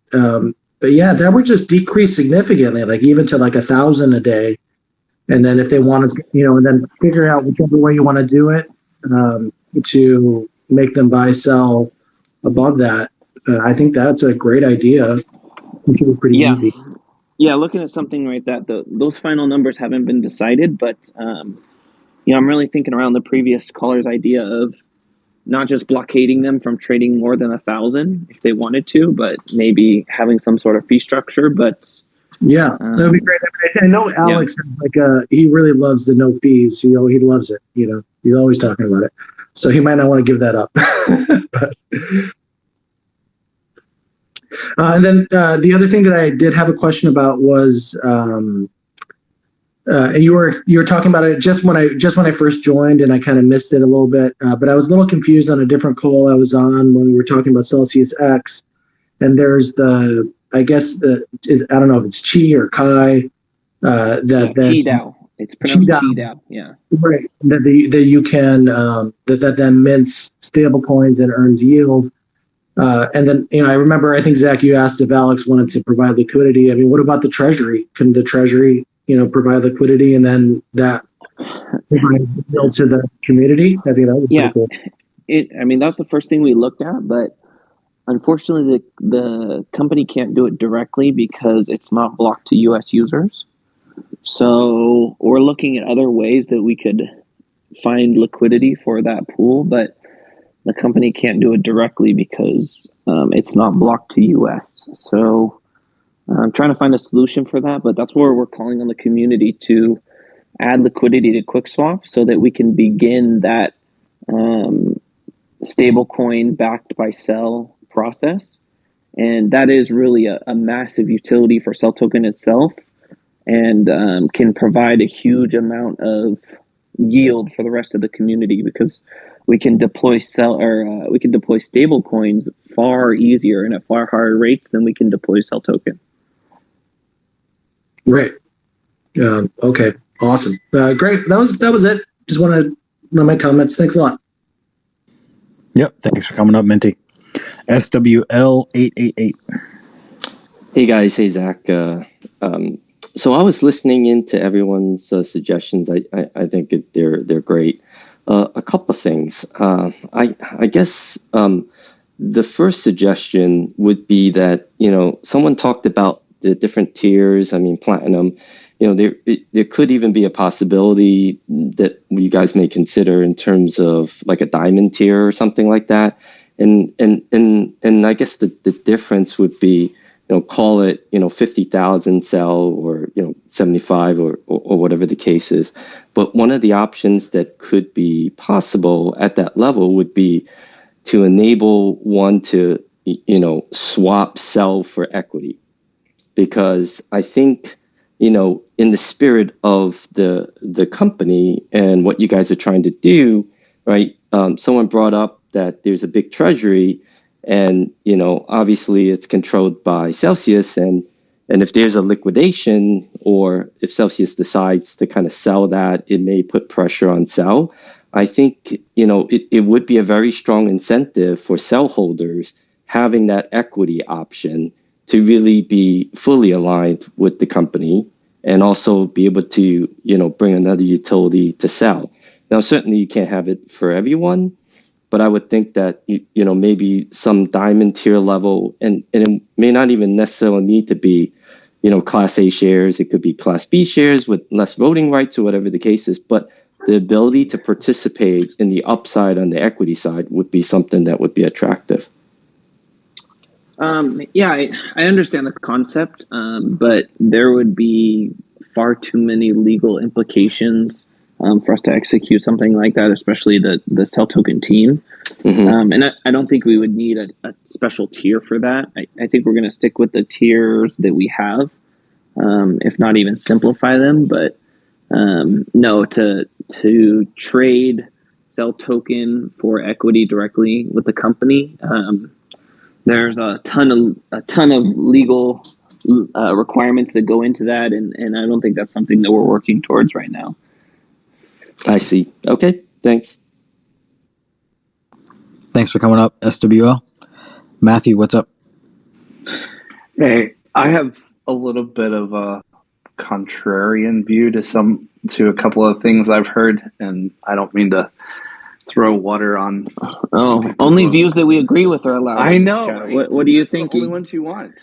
yeah, that would just decrease significantly, like even to 1,000 a day. And then if they wanted, and then figure out whichever way you want to do it to make them buy CEL above that. I think that's a great idea. It should be pretty easy. Yeah, looking at something like that, those final numbers haven't been decided, but I'm really thinking around the previous caller's idea of not just blockading them from trading more than 1,000 if they wanted to, but maybe having some sort of fee structure. But yeah, that would be great. I know Alex, he really loves the no fees. He loves it. He's always talking about it. So he might not want to give that up. And then the other thing that I did have a question about was, you were talking about it just when I first joined, and I kind of missed it a little bit. But I was a little confused on a different call I was on when we were talking about CELsiusX. And there's I don't know if it's Chi or Kai. Chi DAO. It's pronounced Chi DAO. Yeah. Right. That you can that then mints stable coins and earns yield. And then, I remember, I think, Zach, you asked if Alex wanted to provide liquidity. I mean, what about the Treasury? Can the Treasury, provide liquidity and then that provide yield to the community? I think that would be pretty cool. That's the first thing we looked at, but unfortunately, the company can't do it directly because it's not blocked to U.S. users. So we're looking at other ways that we could find liquidity for that pool, but the company can't do it directly because it's not blocked to US. So I'm trying to find a solution for that, but that's where we're calling on the community to add liquidity to QuickSwap so that we can begin that stable coin backed by CEL process. And that is really a massive utility for CEL token itself, and can provide a huge amount of yield for the rest of the community, because we can deploy stable coins far easier and at far higher rates than we can deploy CEL token. Right. Okay. Awesome. Great. That was it. Just wanted to know my comments. Thanks a lot. Yep. Thanks for coming up, Minty. SWL888. Hey guys. Hey Zach. So I was listening into everyone's suggestions. I think they're great. A couple of things. I guess the first suggestion would be that, someone talked about the different tiers. I mean, platinum, there could even be a possibility that you guys may consider in terms of like a diamond tier or something like that. And I guess the difference would be, call it, 50,000 CEL or, 75 or whatever the case is. But one of the options that could be possible at that level would be to enable one to, swap CEL for equity. Because I think, in the spirit of the company and what you guys are trying to do, right? Someone brought up that there's a big treasury, and obviously it's controlled by Celsius, and if there's a liquidation, or if Celsius decides to kind of sell that, it may put pressure on CEL. I think it would be a very strong incentive for CEL holders having that equity option to really be fully aligned with the company, and also be able to, bring another utility to CEL. Now, certainly you can't have it for everyone, but I would think that, maybe some diamond tier level, and it may not even necessarily need to be, Class A shares. It could be Class B shares with less voting rights or whatever the case is. But the ability to participate in the upside on the equity side would be something that would be attractive. I understand the concept, but there would be far too many legal implications for us to execute something like that, especially the CEL token team. Mm-hmm. And I don't think we would need a special tier for that. I think we're going to stick with the tiers that we have, if not even simplify them. But no, to trade CEL token for equity directly with the company, there's a ton of legal requirements that go into that, and I don't think that's something that we're working towards right now. I see. Okay, thanks. Thanks for coming up, SWL. Matthew, what's up? Hey, I have a little bit of a contrarian view to a couple of things I've heard, and I don't mean to throw water on. Oh, only views that we agree with are allowed. I know. Right? What do you That's think? The only ones you want.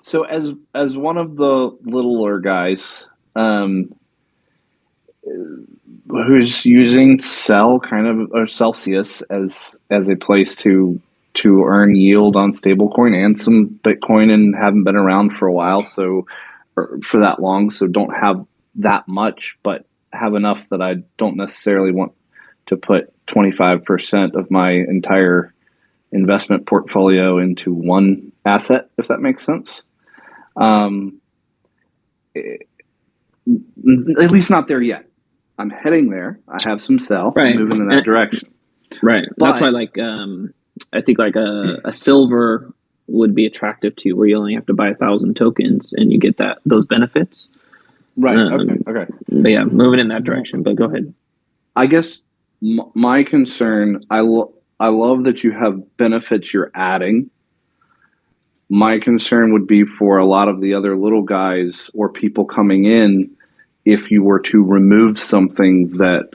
So as one of the littler guys, who's using CEL or Celsius as a place to earn yield on stablecoin and some Bitcoin, and haven't been around for a while, for that long, so don't have that much, but have enough that I don't necessarily want to put 25% of my entire investment portfolio into one asset, if that makes sense. At least not there yet. I'm heading there. I have some CEL. Right. I'm moving in that direction. Right. But, that's why, I think a silver would be attractive to you, where you only have to buy 1,000 tokens and you get those benefits. Right. Okay. But yeah, moving in that direction. But go ahead. I guess my concern, I love that you have benefits you're adding. My concern would be for a lot of the other little guys or people coming in, if you were to remove something that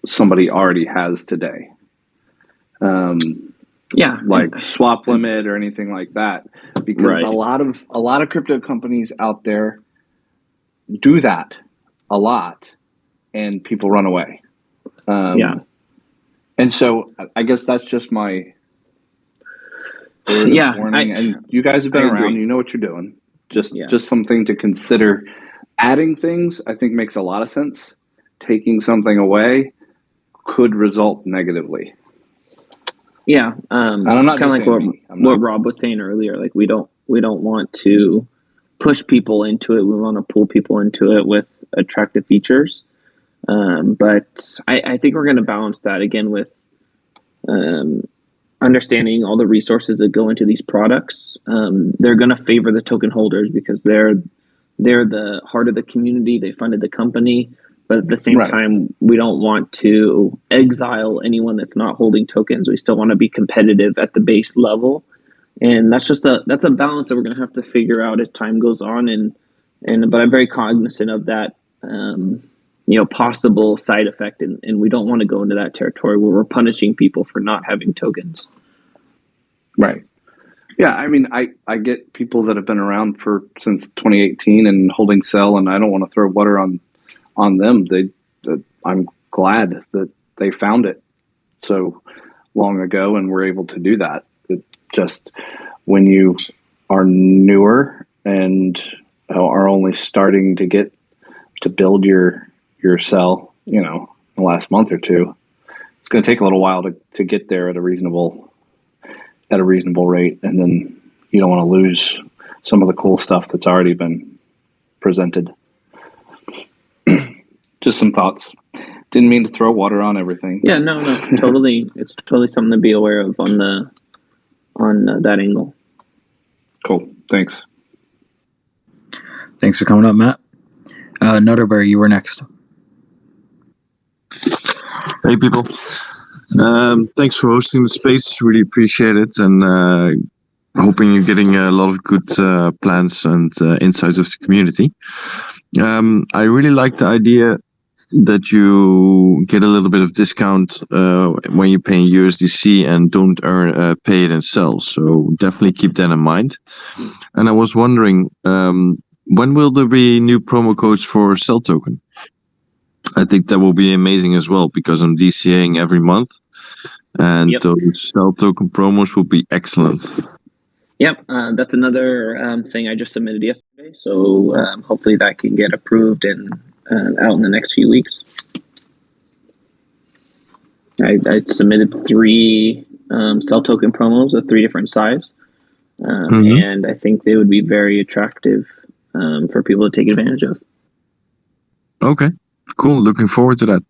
somebody already has today. Like swap limit or anything like that, because a lot of crypto companies out there do that a lot, and people run away. And so I guess that's just my warning. And you guys have been around, you know what you're doing. Just something to consider. Adding things, I think, makes a lot of sense. Taking something away could result negatively. Yeah, and I'm not kind of like what Rob was saying earlier. Like we don't want to push people into it. We want to pull people into it with attractive features. But I think we're going to balance that again with understanding all the resources that go into these products. They're going to favor the token holders because they're the heart of the community. They funded the company. But at the same time, we don't want to exile anyone that's not holding tokens. We still want to be competitive at the base level. And that's a balance that we're going to have to figure out as time goes on. But I'm very cognizant of that, possible side effect. And we don't want to go into that territory where we're punishing people for not having tokens. Right. Yeah, I mean, I get people that have been around since 2018 and holding CEL, and I don't want to throw water on them. I'm glad that they found it so long ago and were able to do that. It just when you are newer and are only starting to get to build your CEL, the last month or two, it's going to take a little while to get there at a reasonable rate, and then you don't want to lose some of the cool stuff that's already been presented. Just some thoughts. Didn't mean to throw water on everything. Yeah, no, totally. It's totally something to be aware of on that angle. Cool. Thanks. Thanks for coming up, Matt. Nutterberry, you were next. Hey, people. Thanks for hosting the space. Really appreciate it. And hoping you're getting a lot of good plans and insights of the community. I really like the idea that you get a little bit of discount when you pay in USDC and don't pay it in CEL. So definitely keep that in mind. And I was wondering, when will there be new promo codes for CEL token? I think that will be amazing as well, because I'm DCAing every month, and those CEL token promos will be excellent. Yep, that's another thing I just submitted yesterday. So hopefully that can get approved and out in the next few weeks. I submitted 3 CEL token promos of 3 different sizes, and I think they would be very attractive for people to take advantage of. Okay, cool. Looking forward to that.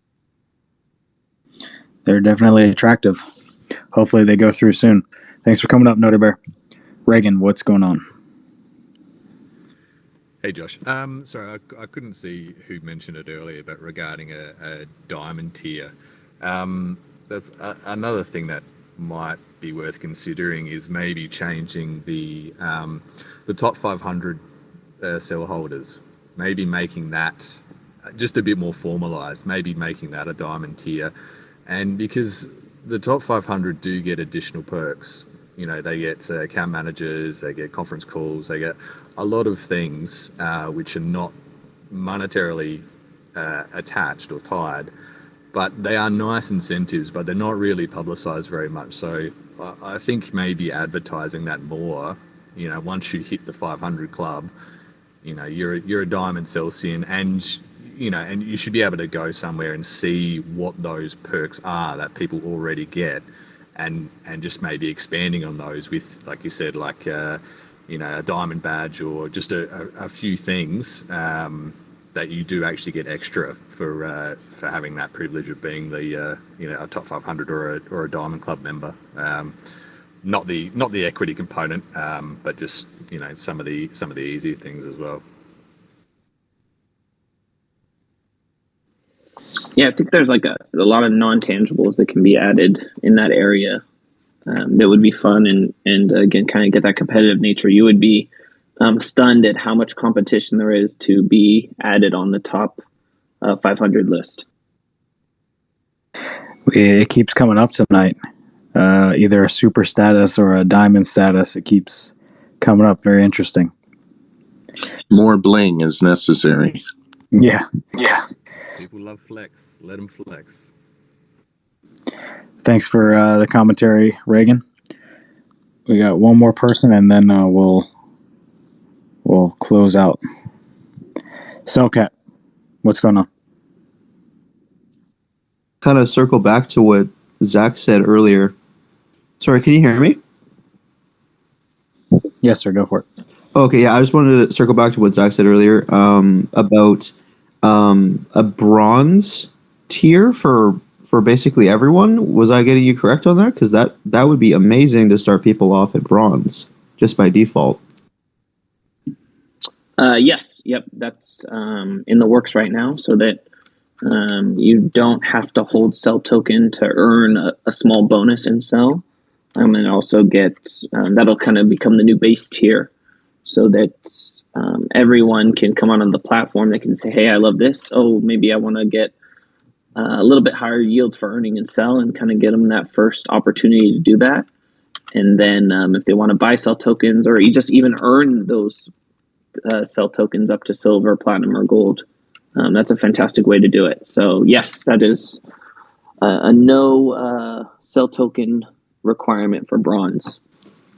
They're definitely attractive. Hopefully they go through soon. Thanks for coming up, Noda Bear. Reagan, what's going on? Hey, Josh. Sorry, I couldn't see who mentioned it earlier, but regarding a diamond tier, that's another thing that might be worth considering is maybe changing the top 500 CEL holders, maybe making that just a bit more formalized, maybe making that a diamond tier. And because the top 500 do get additional perks, they get account managers, they get conference calls, they get a lot of things which are not monetarily attached or tied, but they are nice incentives, but they're not really publicized very much. So I think maybe advertising that more, once you hit the 500 club, you're a diamond Celsian, and you should be able to go somewhere and see what those perks are that people already get, and just maybe expanding on those with, like you said, like a diamond badge or just a few things that you do actually get extra for having that privilege of being the a top 500 or a diamond club member. Not the equity component, but just some of the easier things as well. Yeah, I think there's like a lot of non-tangibles that can be added in that area that would be fun and again, kind of get that competitive nature. You would be stunned at how much competition there is to be added on the top 500 list. It keeps coming up tonight. Either a super status or a diamond status. It keeps coming up. Very interesting. More bling is necessary. Yeah. People love flex. Let them flex. Thanks for the commentary, Reagan. We got one more person, and then we'll close out. Cellcat, what's going on? Kind of circle back to what Zach said earlier. Sorry, can you hear me? Yes, sir. Go for it. Okay, yeah, I just wanted to circle back to what Zach said earlier about a bronze tier for basically everyone. Was I getting you correct on that? Because that would be amazing to start people off at bronze just by default. Yes, yep, that's in the works right now, so that you don't have to hold CEL token to earn a small bonus in CEL, and also get that'll kind of become the new base tier, so that everyone can come on the platform. They can say, "Hey, I love this. Oh, maybe I want to get a little bit higher yields for earning in CEL," and kind of get them that first opportunity to do that. And then if they want to buy CEL tokens, or you just even earn those CEL tokens up to silver, platinum, or gold, that's a fantastic way to do it. So yes, that is a no CEL token requirement for bronze.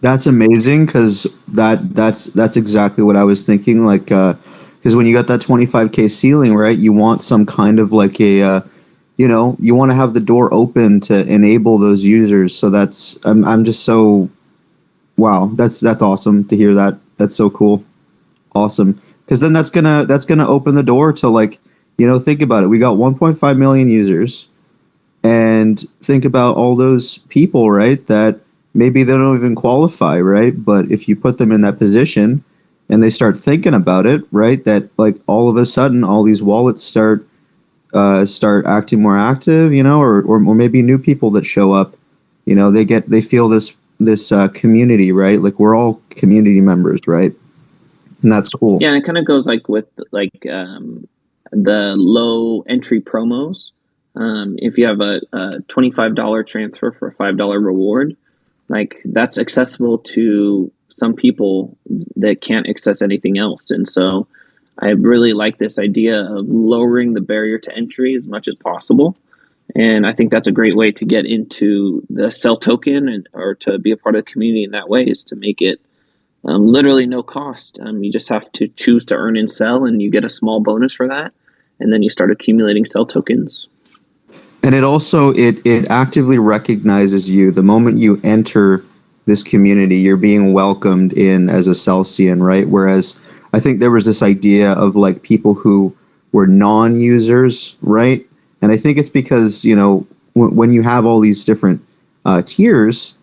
That's amazing, because that's exactly what I was thinking. Like, because when you got that 25K ceiling, right, you want some kind of like a, you want to have the door open to enable those users. So I'm just so, wow, that's awesome to hear that. That's so cool, awesome. Because then that's gonna open the door to, like, think about it. We got 1.5 million users, and think about all those people, right, that maybe they don't even qualify, right? But if you put them in that position and they start thinking about it, right, that like all of a sudden all these wallets start acting more active, or maybe new people that show up, they feel this community, right? Like we're all community members, right? And that's cool. Yeah, and it kind of goes like with like the low entry promos. If you have a $25 transfer for a $5 reward, like that's accessible to some people that can't access anything else. And so I really like this idea of lowering the barrier to entry as much as possible. And I think that's a great way to get into the CEL token or to be a part of the community in that way, is to make it literally no cost. You just have to choose to earn in CEL, and you get a small bonus for that. And then you start accumulating CEL tokens. And it also, it actively recognizes you. The moment you enter this community, you're being welcomed in as a CELcian, right? Whereas I think there was this idea of like people who were non-users, right? And I think it's because, when you have all these different tiers,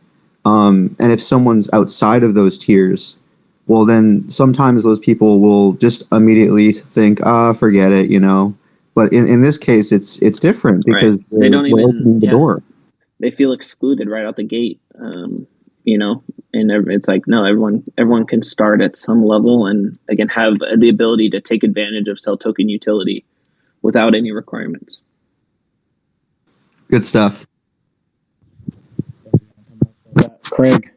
and if someone's outside of those tiers, well, then sometimes those people will just immediately think, forget it, But in this case, it's different, because right. They don't even opening the door. They feel excluded right out the gate, and it's like, no, everyone can start at some level and again have the ability to take advantage of CEL token utility without any requirements. Good stuff. Craig.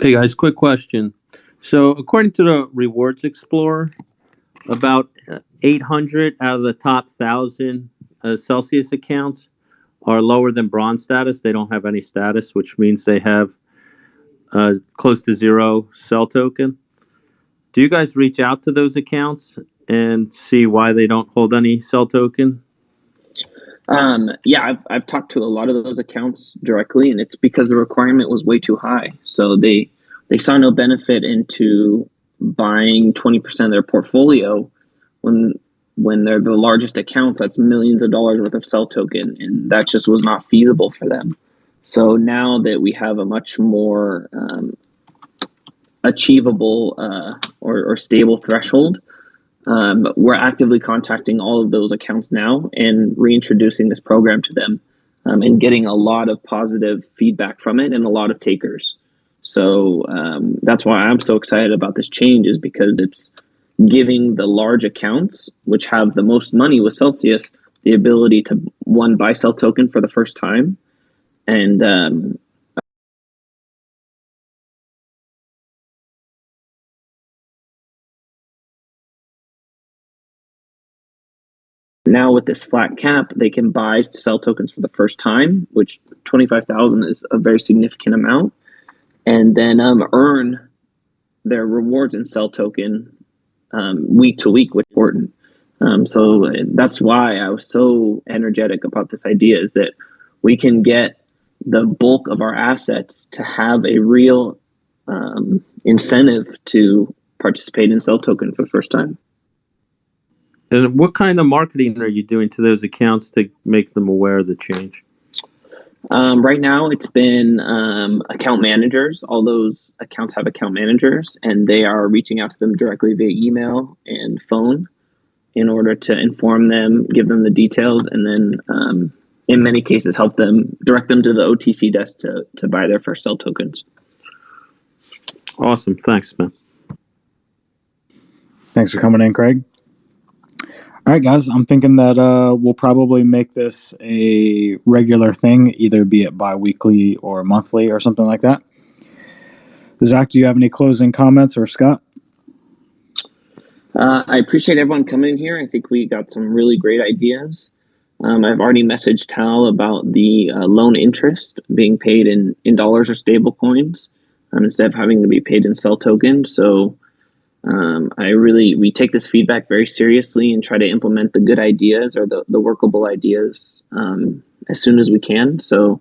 Hey guys, quick question. So according to the Rewards Explorer, about 800 out of the top 1,000 Celsius accounts are lower than bronze status. They don't have any status, which means they have close to zero CEL token. Do you guys reach out to those accounts and see why they don't hold any CEL token? Yeah, I've talked to a lot of those accounts directly, and it's because the requirement was way too high. So they saw no benefit into buying 20% of their portfolio when they're the largest account that's millions of dollars worth of CEL token, and that just was not feasible for them. So now that we have a much more achievable or stable threshold, we're actively contacting all of those accounts now and reintroducing this program to them, and getting a lot of positive feedback from it and a lot of takers. So that's why I'm so excited about this change, is because it's giving the large accounts, which have the most money with Celsius, the ability to, one, buy CEL token for the first time, and now with this flat cap, they can buy CEL tokens for the first time, which 25,000 is a very significant amount, and then earn their rewards in CEL token week to week, which is important. So that's why I was so energetic about this idea, is that we can get the bulk of our assets to have a real incentive to participate in CEL token for the first time. And what kind of marketing are you doing to those accounts to make them aware of the change? Right now, it's been account managers. All those accounts have account managers, and they are reaching out to them directly via email and phone in order to inform them, give them the details, and then in many cases help them, direct them to the OTC desk to buy their first CEL tokens. Awesome. Thanks, man. Thanks for coming in, Craig. All right, guys, I'm thinking that we'll probably make this a regular thing, either be it bi-weekly or monthly or something like that. Zach, do you have any closing comments, or Scott? I appreciate everyone coming in here. I think we got some really great ideas. I've already messaged Tal about the loan interest being paid in dollars or stable coins instead of having to be paid in CEL tokens. So we take this feedback very seriously and try to implement the good ideas or the workable ideas as soon as we can. So,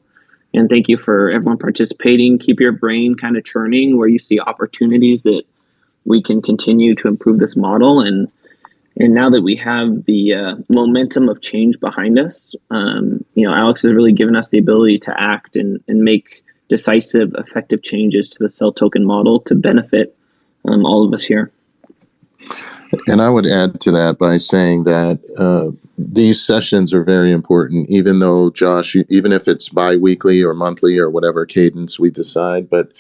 and thank you for everyone participating. Keep your brain kind of churning where you see opportunities that we can continue to improve this model. And now that we have the momentum of change behind us, Alex has really given us the ability to act and make decisive, effective changes to the CEL token model to benefit all of us here. And I would add to that by saying that these sessions are very important, even though, Josh, even if it's bi-weekly or monthly or whatever cadence we decide, but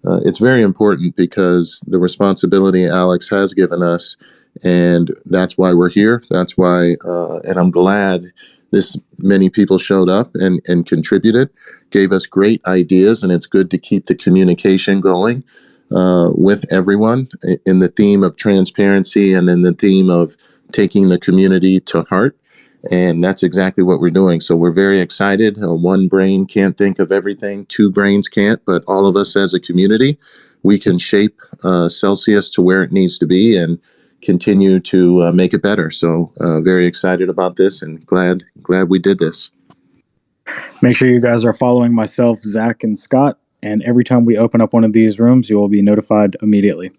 it's very important because the responsibility Alex has given us, and that's why we're here. That's why, and I'm glad this many people showed up and contributed, gave us great ideas, and it's good to keep the communication going with everyone in the theme of transparency and in the theme of taking the community to heart. And that's exactly what we're doing. So we're very excited. One brain can't think of everything. Two brains can't, but all of us as a community, we can shape Celsius to where it needs to be and continue to make it better. So very excited about this and glad we did this. Make sure you guys are following myself, Zach, and Scott. And every time we open up one of these rooms, you will be notified immediately.